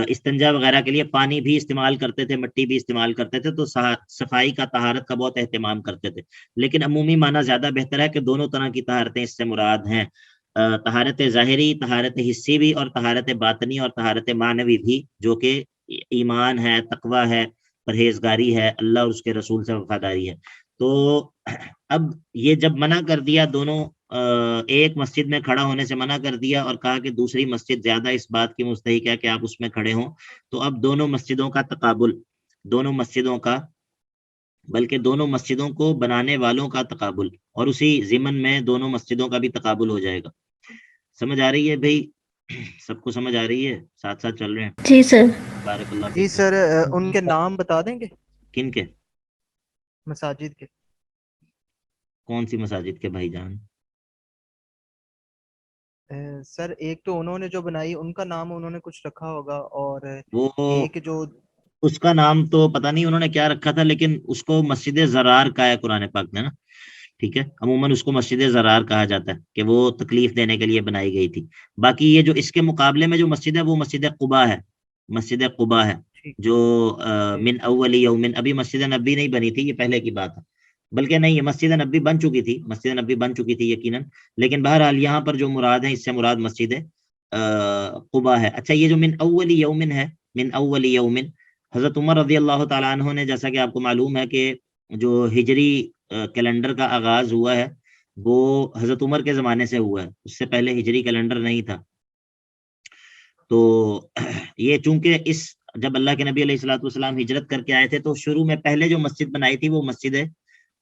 استنجا وغیرہ کے لیے پانی بھی استعمال کرتے تھے، مٹی بھی استعمال کرتے تھے، تو صفائی کا، طہارت کا بہت اہتمام کرتے تھے، لیکن عمومی معنی زیادہ بہتر ہے کہ دونوں طرح کی طہارتیں اس سے مراد ہیں، طہارت ظاہری، طہارت حسی بھی، اور طہارت باطنی اور طہارت معنوی بھی، جو کہ ایمان ہے، تقوی ہے، پرہیزگاری ہے، اللہ اور اس کے رسول سے وفاداری ہے۔ تو اب یہ جب منع کر دیا، دونوں ایک مسجد میں کھڑا ہونے سے منع کر دیا اور کہا کہ دوسری مسجد زیادہ اس بات کی مستحق ہے کہ آپ اس میں کھڑے ہوں، تو اب دونوں مسجدوں کا تقابل، دونوں مسجدوں کا، بلکہ دونوں مسجدوں کو بنانے والوں کا تقابل، اور اسی ضمن میں دونوں مسجدوں کا بھی تقابل ہو جائے گا۔ سمجھ آ رہی ہے بھائی؟ سب کو سمجھ آ رہی ہے؟ ساتھ ساتھ چل رہے ہیں؟ جی سر۔ بارک اللہ جی فیک۔ سر، ان کے نام بتا دیں گے؟ کن کے؟ مساجد کے۔ کون سی مساجد کے بھائی جان؟ سر ایک تو انہوں نے جو بنائی ان کا نام انہوں نے کچھ رکھا ہوگا، اور وہ ایک جو اس کا نام تو پتہ نہیں انہوں نے کیا رکھا تھا، لیکن اس کو مسجد زرار کا ہے قرآن پاک میں نا، ٹھیک ہے، عموماً اس کو مسجد زرار کہا جاتا ہے کہ وہ تکلیف دینے کے لیے بنائی گئی تھی۔ باقی یہ جو اس کے مقابلے میں جو مسجد ہے وہ مسجد قباء ہے، مسجد قباء ہے، جو من اول یوم، ابھی مسجد نبی نہیں بنی تھی، یہ پہلے کی بات ہے، بلکہ نہیں، یہ مسجد نبی بن چکی تھی، مسجد نبی بن چکی تھی یقیناً، لیکن بہرحال یہاں پر جو مراد ہے، اس سے مراد مسجد قباء ہے۔ اچھا، یہ جو من اول یوم ہے، من اول یوم، حضرت عمر رضی اللہ تعالیٰ عنہ نے، جیسا کہ آپ کو معلوم ہے کہ جو ہجری کیلنڈر کا آغاز ہوا ہے وہ حضرت عمر کے زمانے سے ہوا ہے، اس سے پہلے ہجری کیلنڈر نہیں تھا۔ تو یہ چونکہ جب اللہ کے نبی علیہ الصلوۃ والسلام ہجرت کر کے آئے تھے تو شروع میں پہلے جو مسجد بنائی تھی وہ مسجد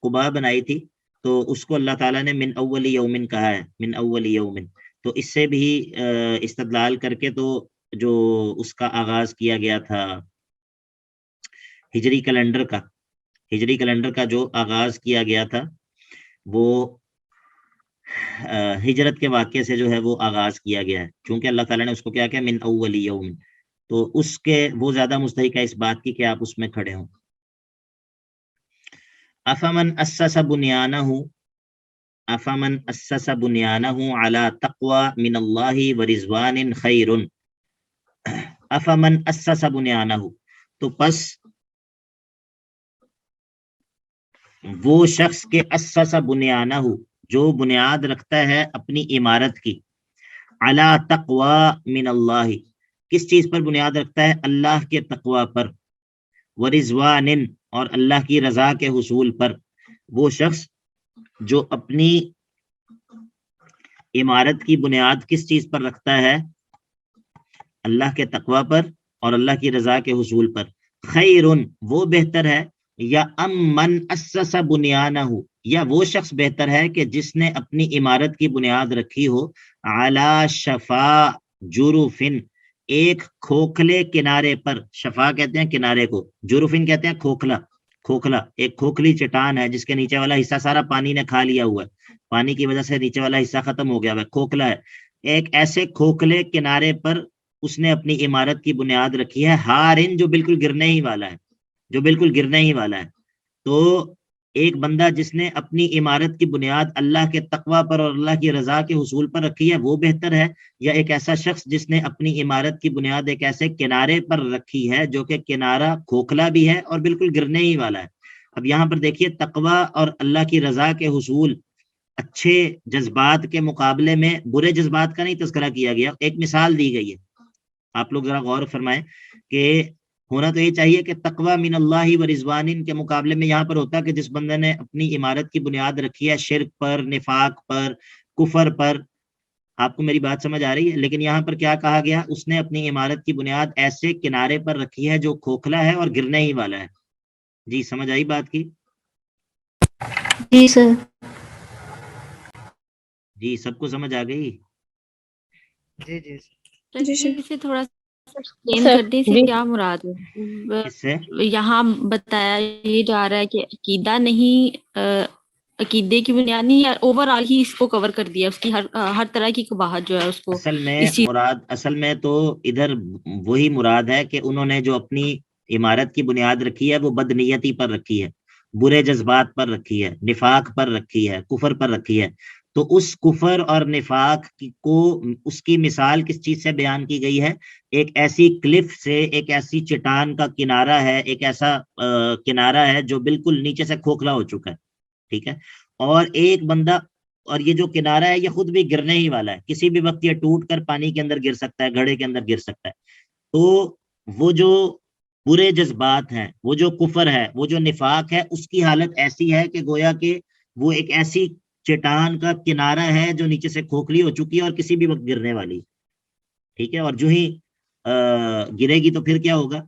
قباء بنائی تھی، تو اس کو اللہ تعالیٰ نے من اول یومن کہا ہے، من اول یومن۔ تو اس سے بھی استدلال کر کے تو جو اس کا آغاز کیا گیا تھا ہجری کیلنڈر کا جو آغاز کیا گیا تھا وہ ہجرت کے واقعے سے جو ہے وہ آغاز کیا گیا ہے، چونکہ اللہ تعالیٰ نے اس کو کیا کہ من اول یوم، تو اس کے وہ زیادہ مستحق ہے اس بات کی کہ آپ اس میں کھڑے ہوں۔ افمن اسس بنیانہ علی تقوی من اللہ ورضوان خیر، افمن اسس بنیانہ، تو پس وہ شخص کے اسس بنیانہ، جو بنیاد رکھتا ہے اپنی عمارت کی، علی تقوی من اللہ، کس چیز پر بنیاد رکھتا ہے؟ اللہ کے تقوی پر، ورضوان، اور اللہ کی رضا کے حصول پر۔ وہ شخص جو اپنی عمارت کی بنیاد کس چیز پر رکھتا ہے؟ اللہ کے تقوی پر اور اللہ کی رضا کے حصول پر، خیر، وہ بہتر ہے، یا من اسس بنیانہ، یا وہ شخص بہتر ہے کہ جس نے اپنی عمارت کی بنیاد رکھی ہو علی شفا جرفن، ایک کھوکھلے کنارے پر، شفا کہتے ہیں کنارے کو، جرفن کہتے ہیں کھوکھلا، ایک کھوکھلی چٹان ہے جس کے نیچے والا حصہ سارا پانی نے کھا لیا ہوا ہے، پانی کی وجہ سے نیچے والا حصہ ختم ہو گیا ہے، کھوکھلا ہے، ایک ایسے کھوکھلے کنارے پر اس نے اپنی عمارت کی بنیاد رکھی ہے، ہارن، جو بالکل گرنے ہی والا ہے، تو ایک بندہ جس نے اپنی عمارت کی بنیاد اللہ کے تقوی پر اور اللہ کی رضا کے حصول پر رکھی ہے وہ بہتر ہے، یا ایک ایسا شخص جس نے اپنی عمارت کی بنیاد ایک ایسے کنارے پر رکھی ہے جو کہ کنارہ کھوکھلا بھی ہے اور بالکل گرنے ہی والا ہے؟ اب یہاں پر دیکھیے تقوی اور اللہ کی رضا کے حصول اچھے جذبات کے مقابلے میں برے جذبات کا نہیں تذکرہ کیا گیا، ایک مثال دی گئی ہے. آپ لوگ ذرا غور فرمائیں کہ ہونا تو یہ چاہیے کہ تقوی من اللہ و رضوان کے مقابلے میں یہاں پر ہوتا کہ جس بندے نے اپنی عمارت کی بنیاد رکھی ہے شرک پر، نفاق پر، کفر پر. آپ کو میری بات سمجھ آ رہی ہے؟ لیکن یہاں پر کیا کہا گیا؟ اس نے اپنی عمارت کی بنیاد ایسے کنارے پر رکھی ہے جو کھوکھلا ہے اور گرنے ہی والا ہے. جی سمجھ آئی بات کی؟ جی سر. جی سب کو سمجھ آ گئی؟ جی جی جی سر. سے تھوڑا سا ایکسپلین کر دیں سے کیا مراد ہے؟ اس سے یہاں بتایا یہ جا رہا ہے کہ عقیدہ نہیں، عقیدے کی بنیاد نہیں، اوور آل ہی اس کو کور کر دیا، اس کی ہر طرح کی قباحت جو ہے اس کو اصل میں تو ادھر وہی مراد ہے کہ انہوں نے جو اپنی عمارت کی بنیاد رکھی ہے وہ بدنیتی پر رکھی ہے، برے جذبات پر رکھی ہے، نفاق پر رکھی ہے، کفر پر رکھی ہے. تو اس کفر اور نفاق کو اس کی مثال کس چیز سے بیان کی گئی ہے؟ ایک ایسی کلف سے، ایک ایسی چٹان کا کنارہ ہے، ایک ایسا کنارہ ہے جو بالکل نیچے سے کھوکھلا ہو چکا ہے، ٹھیک ہے؟ اور ایک بندہ، اور یہ جو کنارہ ہے یہ خود بھی گرنے ہی والا ہے، کسی بھی وقت یہ ٹوٹ کر پانی کے اندر گر سکتا ہے، گھڑے کے اندر گر سکتا ہے. تو وہ جو برے جذبات ہیں، وہ جو کفر ہے، وہ جو نفاق ہے، اس کی حالت ایسی ہے کہ گویا کہ وہ ایک ایسی چٹان کا کنارہ ہے جو نیچے سے کھوکھلی ہو چکی ہے اور کسی بھی وقت گرنے والی، ٹھیک ہے؟ اور جو ہی گرے گی تو پھر کیا ہوگا؟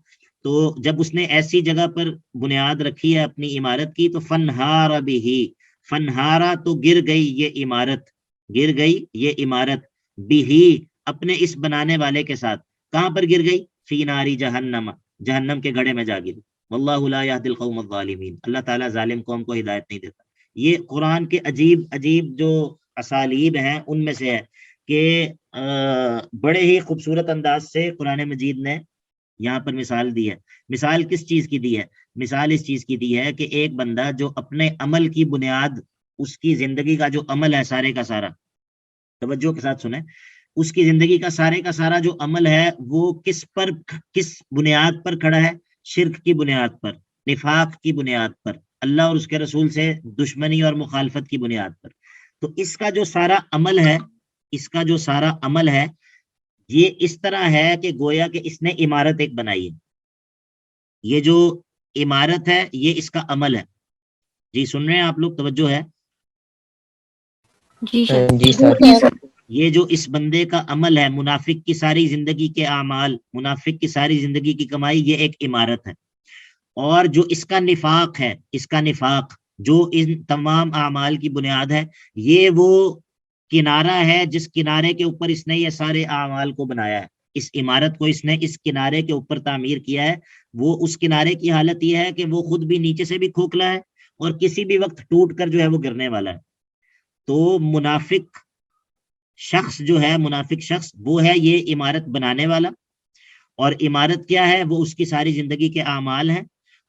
تو جب اس نے ایسی جگہ پر بنیاد رکھی ہے اپنی عمارت کی تو فنہارا بھی، فنہارا تو گر گئی یہ عمارت، گر گئی یہ عمارت بھی اپنے اس بنانے والے کے ساتھ. کہاں پر گر گئی؟ فی ناری جہنم، جہنم کے گڑھے میں جا گری. واللہ لا یہدی القوم الظالمین، اللہ تعالیٰ ظالم قوم کو ہدایت نہیں دیتا. یہ قرآن کے عجیب عجیب جو اسالیب ہیں ان میں سے ہے کہ بڑے ہی خوبصورت انداز سے قرآن مجید نے یہاں پر مثال دی ہے. مثال کس چیز کی دی ہے؟ مثال اس چیز کی دی ہے کہ ایک بندہ جو اپنے عمل کی بنیاد، اس کی زندگی کا جو عمل ہے سارے کا سارا، توجہ کے ساتھ سنیں، اس کی زندگی کا سارے کا سارا جو عمل ہے وہ کس بنیاد پر کھڑا ہے؟ شرک کی بنیاد پر، نفاق کی بنیاد پر، اللہ اور اس کے رسول سے دشمنی اور مخالفت کی بنیاد پر. تو اس کا جو سارا عمل ہے، اس کا جو سارا عمل ہے یہ اس طرح ہے کہ گویا کہ اس نے عمارت ایک بنائی ہے. یہ جو عمارت ہے یہ اس کا عمل ہے. جی سن رہے ہیں آپ لوگ؟ توجہ ہے؟ جی سر. یہ جو اس بندے کا عمل ہے، منافق کی ساری زندگی کے اعمال، منافق کی ساری زندگی کی کمائی، یہ ایک عمارت ہے. اور جو اس کا نفاق ہے، اس کا نفاق جو ان تمام اعمال کی بنیاد ہے، یہ وہ کنارہ ہے جس کنارے کے اوپر اس نے یہ سارے اعمال کو بنایا ہے. اس عمارت کو اس نے اس کنارے کے اوپر تعمیر کیا ہے. وہ اس کنارے کی حالت یہ ہے کہ وہ خود بھی نیچے سے بھی کھوکھلا ہے اور کسی بھی وقت ٹوٹ کر جو ہے وہ گرنے والا ہے. تو منافق شخص جو ہے، منافق شخص وہ ہے یہ عمارت بنانے والا. اور عمارت کیا ہے؟ وہ اس کی ساری زندگی کے اعمال ہیں.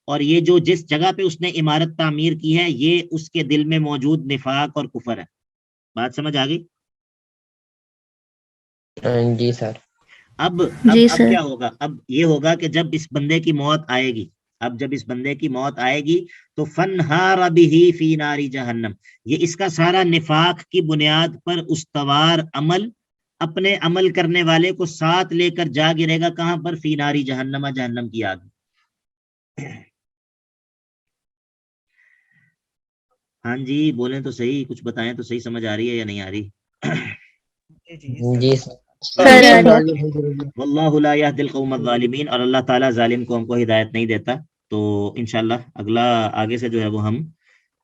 اور یہ جو جس جگہ پہ اس نے عمارت تعمیر کی ہے یہ اس کے دل میں موجود نفاق اور کفر ہے. بات سمجھ آ گئی؟ جی سر. اب کیا ہوگا؟ اب یہ ہوگا کہ جب اس بندے کی موت آئے گی، جب اس بندے کی موت آئے گی تو فنہار بہ فی ناری جہنم، یہ اس کا سارا نفاق کی بنیاد پر استوار عمل اپنے عمل کرنے والے کو ساتھ لے کر جا گرے گا. کہاں پر؟ فی ناری جہنم، جہنم کی آگ. ہاں جی بولیں تو صحیح، کچھ بتائیں تو صحیح، سمجھ آ رہی ہے یا نہیں آ رہی؟ جی واللہ لا یہدی القوم الظالمین، اور اللہ تعالیٰ ظالم قوم کو ہدایت نہیں دیتا. تو انشاءاللہ اگلا آگے سے جو ہے وہ ہم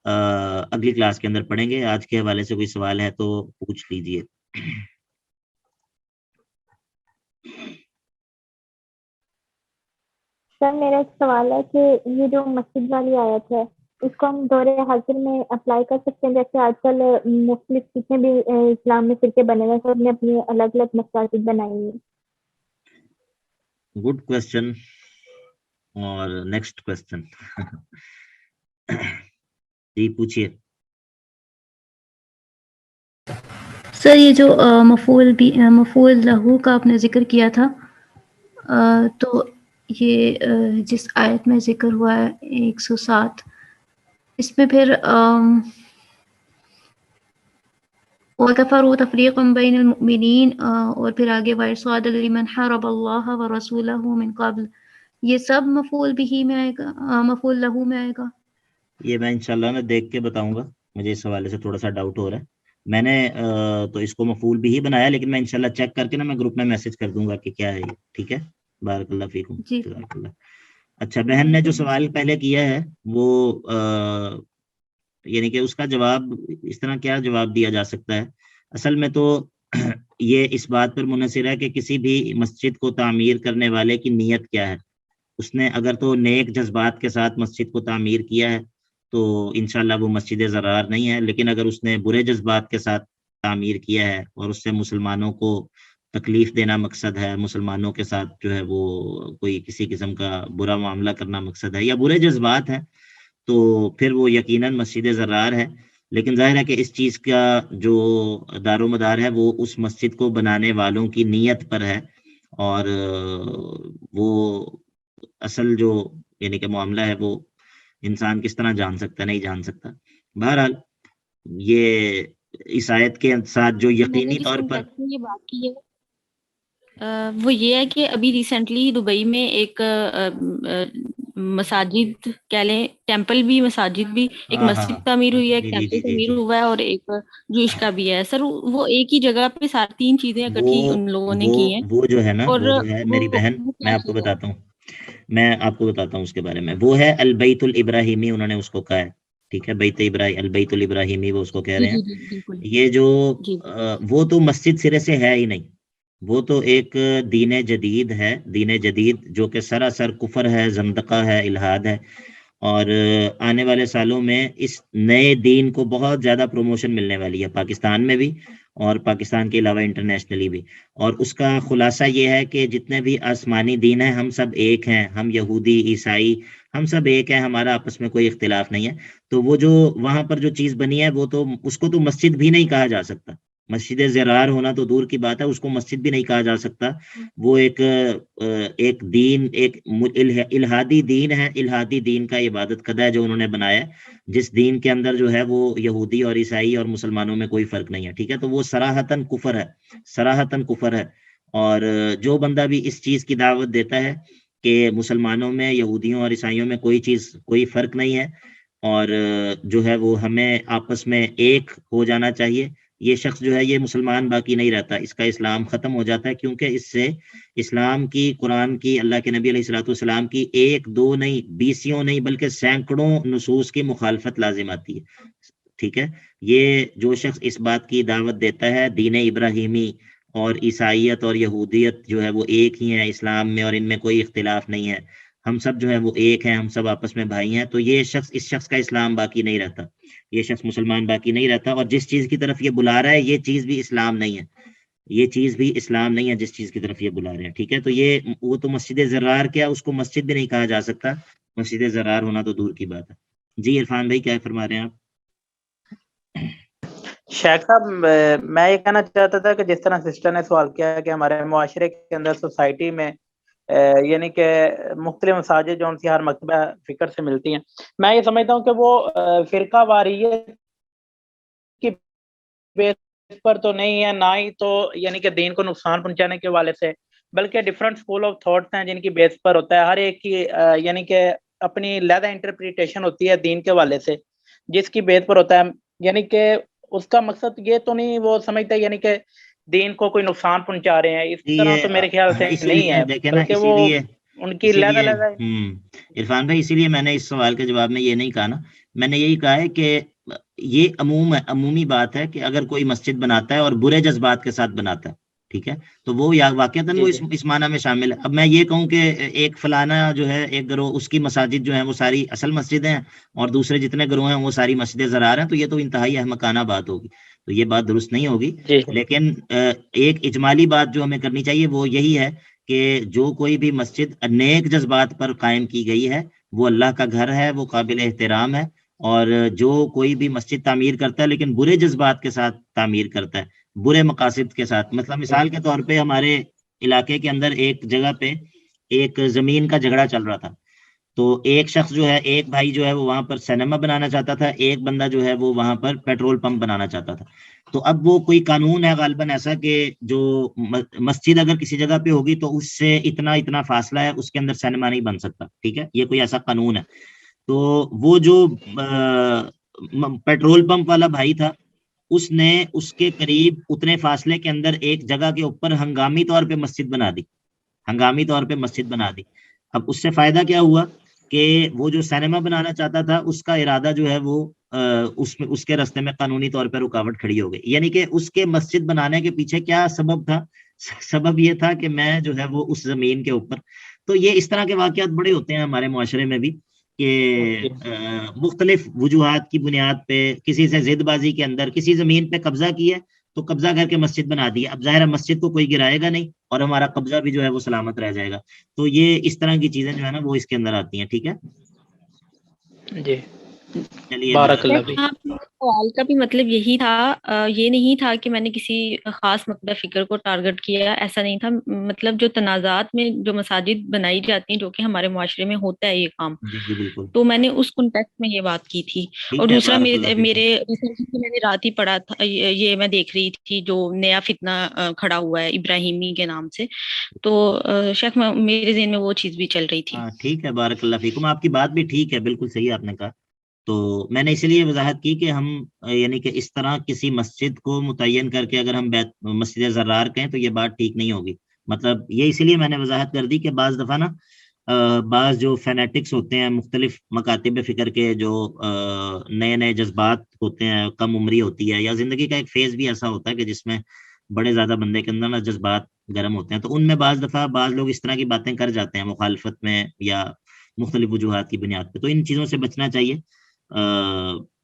اگلی کلاس کے اندر پڑھیں گے. آج کے حوالے سے کوئی سوال ہے تو پوچھ لیجئے. سر میرا ایک سوال ہے کہ یہ جو مسجد والی آیت ہے اس کو ہم دور حاضر میں اپلائی کر سکتے ہیں؟ جیسے آج کل مختلف جتنے بھی اسلام میں فرقے بنے ہوئے سب نے اپنی الگ الگ مساجد بنائی ہیں. Good question. اور نیکسٹ کوشچن. جی پوچھیے. سر یہ جو مفعول لہو کا آپ نے ذکر کیا تھا، تو یہ جس آیت میں ذکر ہوا ہے 107، اس میں پھر وَكَفَرُوا تَفْرِيقًا بَيْنَ الْمُؤْمِنِينَ اور پھر آگے وَإِرْصَادًا لِمَنْ حَارَبَ اللَّهَ وَرَسُولَهُ مِنْ قَبْلُ، یہ سب مفعول بہ میں آئے گا، مفعول لہو میں آئے گا؟ یہ میں انشاءاللہ نا دیکھ کے بتاؤں گا، مجھے اس حوالے سے تھوڑا سا ڈاؤٹ ہو رہا ہے. میں نے تو اس کو مفعول بھی ہی بنایا، لیکن میں انشاءاللہ چیک کر کے نا میں گروپ میں میسج کر دوں گا کہ کیا ہے یہ. ٹھیک ہے، بارک اللہ فیکم. جی. جزاک اللہ. اچھا، بہن نے جو سوال پہلے کیا ہے وہ یعنی کہ اس کا جواب اس طرح کیا جواب دیا جا سکتا ہے؟ اصل میں تو یہ اس بات پر منحصر ہے کہ کسی بھی مسجد کو تعمیر کرنے والے کی نیت کیا ہے. اس نے اگر تو نیک جذبات کے ساتھ مسجد کو تعمیر کیا ہے تو انشاءاللہ وہ مسجد ضرار نہیں ہے، لیکن اگر اس نے برے جذبات کے ساتھ تعمیر کیا ہے اور اس سے مسلمانوں کو تکلیف دینا مقصد ہے، مسلمانوں کے ساتھ جو ہے وہ کوئی کسی قسم کا برا معاملہ کرنا مقصد ہے یا برے جذبات ہیں، تو پھر وہ یقیناً مسجد ضرار ہے. لیکن ظاہر ہے کہ اس چیز کا جو دار و مدار ہے وہ اس مسجد کو بنانے والوں کی نیت پر ہے، اور وہ اصل جو یعنی کہ معاملہ ہے وہ انسان کس طرح جان سکتا ہے، نہیں جان سکتا. بہرحال یہ اس آیت کے ساتھ جو یقینی طور پر یہ بات کی ہے وہ یہ ہے کہ ابھی ریسنٹلی دبئی میں ایک مساجد کہہ لیں، ٹیمپل بھی، مساجد بھی، ایک مسجد تعمیر ہوئی ہے، ایک ٹیمپل تعمیر ہوا ہے، اور ایک جوئش کا بھی ہے. سر وہ ایک ہی جگہ پہ ساری تین چیزیں اکٹھی ان لوگوں نے کی ہیں. وہ جو ہے نا، اور وہ جو ہے میری بہن، میں آپ کو بتاتا ہوں اس کے بارے میں. وہ ہے البیت الابراہیمی، انہوں نے اس کو کہا ہے. ٹھیک ہے، البیت الابراہیمی وہ اس کو کہہ رہے ہیں. یہ جو وہ تو مسجد سرے سے ہے ہی نہیں، وہ تو ایک دین جدید ہے، دین جدید جو کہ سراسر کفر ہے، زندقہ ہے، الہاد ہے. اور آنے والے سالوں میں اس نئے دین کو بہت زیادہ پروموشن ملنے والی ہے، پاکستان میں بھی اور پاکستان کے علاوہ انٹرنیشنلی بھی. اور اس کا خلاصہ یہ ہے کہ جتنے بھی آسمانی دین ہیں ہم سب ایک ہیں، ہم یہودی، عیسائی، ہم سب ایک ہیں، ہمارا آپس میں کوئی اختلاف نہیں ہے. تو وہ جو وہاں پر جو چیز بنی ہے وہ تو اس کو تو مسجد بھی نہیں کہا جا سکتا. مسجد ضرار ہونا تو دور کی بات ہے، اس کو مسجد بھی نہیں کہا جا سکتا. وہ ایک دین، ایک الہادی دین ہے، الہادی دین کا عبادت کدہ ہے جو انہوں نے بنایا ہے، جس دین کے اندر جو ہے وہ یہودی اور عیسائی اور مسلمانوں میں کوئی فرق نہیں ہے. ٹھیک ہے، تو وہ صراحتاً کفر ہے، صراحتاً کفر ہے. اور جو بندہ بھی اس چیز کی دعوت دیتا ہے کہ مسلمانوں میں، یہودیوں اور عیسائیوں میں کوئی فرق نہیں ہے، اور جو ہے وہ ہمیں آپس میں ایک ہو جانا چاہیے، یہ شخص جو ہے یہ مسلمان باقی نہیں رہتا، اس کا اسلام ختم ہو جاتا ہے. کیونکہ اس سے اسلام کی، قرآن کی، اللہ کے نبی علیہ الصلوۃ والسلام کی ایک دو نہیں، بیسیوں نہیں بلکہ سینکڑوں نصوص کی مخالفت لازم آتی ہے. ٹھیک ہے، یہ جو شخص اس بات کی دعوت دیتا ہے دین ابراہیمی اور عیسائیت اور یہودیت جو ہے وہ ایک ہی ہیں اسلام میں اور ان میں کوئی اختلاف نہیں ہے، ہم سب جو ہے وہ ایک ہیں، ہم سب آپس میں بھائی ہیں، تو یہ شخص، اس شخص کا اسلام باقی نہیں رہتا، یہ شخص مسلمان باقی نہیں رہتا. اور جس چیز کی طرف یہ بلا رہا ہے یہ چیز بھی اسلام نہیں ہے، یہ چیز بھی اسلام نہیں ہے جس چیز کی طرف یہ بلا رہے ہیں. ٹھیک ہے، تو یہ وہ تو مسجد ضرار کیا، اس کو مسجد بھی نہیں کہا جا سکتا، مسجد ضرار ہونا تو دور کی بات ہے. جی عرفان بھائی کیا فرما رہے ہیں آپ؟ شیخ صاحب، میں یہ کہنا چاہتا تھا کہ جس طرح سسٹر نے سوال کیا کہ ہمارے معاشرے کے اندر، سوسائٹی میں یعنی کہ مختلف مساجد جو ان سے ہر مکتبہ فکر سے ملتی ہیں، میں یہ سمجھتا ہوں کہ وہ فرقہ واریت کی بیس پر تو نہیں ہے، نہ ہی تو یعنی کہ دین کو نقصان پہنچانے کے حوالے سے، بلکہ ڈفرینٹ اسکول آف تھاٹس ہیں جن کی بیس پر ہوتا ہے. ہر ایک کی یعنی کہ اپنی علیحدہ انٹرپریٹیشن ہوتی ہے دین کے حوالے سے، جس کی بیس پر ہوتا ہے. یعنی کہ اس کا مقصد یہ تو نہیں وہ سمجھتا ہے یعنی کہ دین کو کوئی نقصان پہنچا رہے ہیں، اس طرح تو میرے خیال سے نہیں ہے، بلکہ وہ ان کی علیحدہ. عرفان بھائی اسی لیے میں نے اس سوال کے جواب میں یہ نہیں کہا نا، میں نے یہی کہا ہے کہ یہ عمومی بات ہے کہ اگر کوئی مسجد بناتا ہے اور برے جذبات کے ساتھ بناتا ہے، ٹھیک ہے، تو وہ یا واقعتاً وہ اس معنی میں شامل ہے. اب میں یہ کہوں کہ ایک فلانا جو ہے ایک گروہ، اس کی مساجد جو ہیں وہ ساری اصل مسجدیں ہیں اور دوسرے جتنے گروہ ہیں وہ ساری مسجدیں ضرار ہیں، تو یہ تو انتہائی احمقانہ بات ہوگی، تو یہ بات درست نہیں ہوگی. لیکن ایک اجمالی بات جو ہمیں کرنی چاہیے وہ یہی ہے کہ جو کوئی بھی مسجد نیک جذبات پر قائم کی گئی ہے وہ اللہ کا گھر ہے، وہ قابل احترام ہے، اور جو کوئی بھی مسجد تعمیر کرتا ہے لیکن برے جذبات کے ساتھ تعمیر کرتا ہے، برے مقاصد کے ساتھ، مطلب مثال کے طور پہ ہمارے علاقے کے اندر ایک جگہ پہ ایک زمین کا جھگڑا چل رہا تھا، تو ایک شخص جو ہے، ایک بھائی جو ہے وہ وہاں پر سینما بنانا چاہتا تھا، ایک بندہ جو ہے وہ وہاں پر پیٹرول پمپ بنانا چاہتا تھا. تو اب وہ کوئی قانون ہے غالباً ایسا کہ جو مسجد اگر کسی جگہ پہ ہوگی تو اس سے اتنا فاصلہ ہے، اس کے اندر سینما نہیں بن سکتا، ٹھیک ہے، یہ کوئی ایسا قانون ہے. تو وہ جو پیٹرول پمپ والا بھائی تھا، اس نے اس کے قریب اتنے فاصلے کے اندر ایک جگہ کے اوپر ہنگامی طور پہ مسجد بنا دی، ہنگامی طور پہ مسجد بنا دی. اب اس سے فائدہ کیا ہوا کہ وہ جو سینما بنانا چاہتا تھا اس کا ارادہ جو ہے وہ اس کے راستے میں قانونی طور پہ رکاوٹ کھڑی ہو گئی. یعنی کہ اس کے مسجد بنانے کے پیچھے کیا سبب تھا؟ سبب یہ تھا کہ میں جو ہے وہ اس زمین کے اوپر. تو یہ اس طرح کے واقعات بڑے ہوتے ہیں ہمارے معاشرے میں بھی کہ مختلف وجوہات کی بنیاد پہ کسی سے ضد بازی کے اندر کسی زمین پہ قبضہ کیا تو قبضہ کر کے مسجد بنا دی. اب ظاہر ہے مسجد کو کوئی گرائے گا نہیں اور ہمارا قبضہ بھی جو ہے وہ سلامت رہ جائے گا. تو یہ اس طرح کی چیزیں جو ہے نا وہ اس کے اندر آتی ہیں. ٹھیک ہے جی، چلیے بارک اللہ فیک. سوال کا بھی مطلب یہی تھا، یہ نہیں تھا کہ میں نے کسی خاص مقدہ فکر کو ٹارگٹ کیا، ایسا نہیں تھا. مطلب جو تنازعات میں جو مساجد بنائی جاتی ہیں، جو کہ ہمارے معاشرے میں ہوتا ہے یہ کام، جی بالکل، تو میں نے اس کنٹیکسٹ میں یہ بات کی تھی. اور دوسرا میرے میں نے رات ہی پڑھا تھا، یہ میں دیکھ رہی تھی جو نیا فتنہ کھڑا ہوا ہے ابراہیمی کے نام سے، تو شیخ میرے ذہن میں وہ چیز بھی چل رہی تھی. ٹھیک ہے، بارک اللہ فیکم، آپ کی بات بھی ٹھیک ہے، بالکل صحیح آپ نے کہا. تو میں نے اسی لیے وضاحت کی کہ ہم یعنی کہ اس طرح کسی مسجد کو متعین کر کے اگر ہم مسجد زرار کہیں تو یہ بات ٹھیک نہیں ہوگی. مطلب یہ اسی لیے میں نے وضاحت کر دی کہ بعض دفعہ نا بعض جو فینیٹکس ہوتے ہیں مختلف مکاتب فکر کے، جو نئے جذبات ہوتے ہیں، کم عمری ہوتی ہے، یا زندگی کا ایک فیز بھی ایسا ہوتا ہے کہ جس میں بڑے زیادہ بندے کے اندر نا جذبات گرم ہوتے ہیں، تو ان میں بعض دفعہ بعض لوگ اس طرح کی باتیں کر جاتے ہیں مخالفت میں یا مختلف وجوہات کی بنیاد پہ. تو ان چیزوں سے بچنا چاہیے.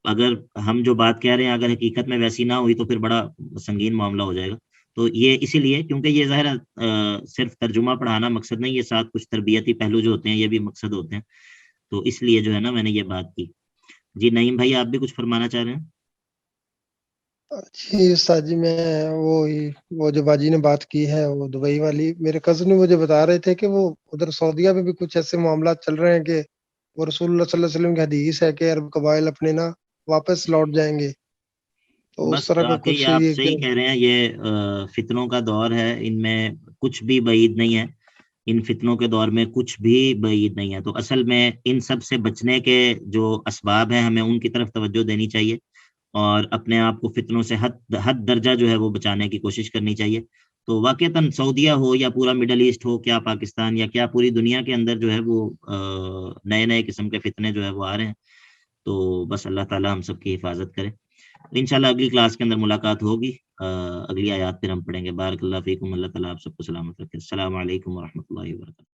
اگر ہم جو بات کہہ رہے ہیں اگر حقیقت میں ویسی نہ ہوئی تو پھر بڑا سنگین معاملہ ہو جائے گا. تو یہ اسی لیے کیونکہ یہ ظاہر صرف ترجمہ پڑھانا مقصد نہیں، یہ ساتھ کچھ تربیتی پہلو جو ہوتے ہیں یہ بھی مقصد ہوتے ہیں. تو اس لیے جو ہے نا میں نے یہ بات کی. جی نعیم بھائی، آپ بھی کچھ فرمانا چاہ رہے ہیں؟ جی استاد جی، میں وہ جو باجی نے بات کی ہے وہ دبئی والی، میرے کزن مجھے بتا رہے تھے کہ وہ ادھر سعودیہ میں بھی کچھ ایسے معاملات چل رہے ہیں کہ وہ رسول اللہ صلی اللہ علیہ وسلم کی حدیث ہے کہ عرب قبائل اپنے نا واپس لوٹ جائیں گے. تو اس بس طرح کا واقعی کچھ آپ یہ صحیح کہہ رہے ہیں، یہ فتنوں کا دور ہے، ان میں کچھ بھی بعید نہیں ہے، ان فتنوں کے دور میں کچھ بھی بعید نہیں ہے. تو اصل میں ان سب سے بچنے کے جو اسباب ہیں ہمیں ان کی طرف توجہ دینی چاہیے اور اپنے آپ کو فتنوں سے حد درجہ جو ہے وہ بچانے کی کوشش کرنی چاہیے. تو واقعتاً سعودیہ ہو یا پورا مڈل ایسٹ ہو، کیا پاکستان یا کیا پوری دنیا کے اندر جو ہے وہ نئے قسم کے فتنے جو ہے وہ آ رہے ہیں. تو بس اللہ تعالی ہم سب کی حفاظت کرے. انشاءاللہ اگلی کلاس کے اندر ملاقات ہوگی، اگلی آیات پھر ہم پڑھیں گے. بارک اللہ فیکم، اللہ تعالیٰ آپ سب کو سلامت رکھے. السلام علیکم ورحمۃ اللہ وبرکاتہ.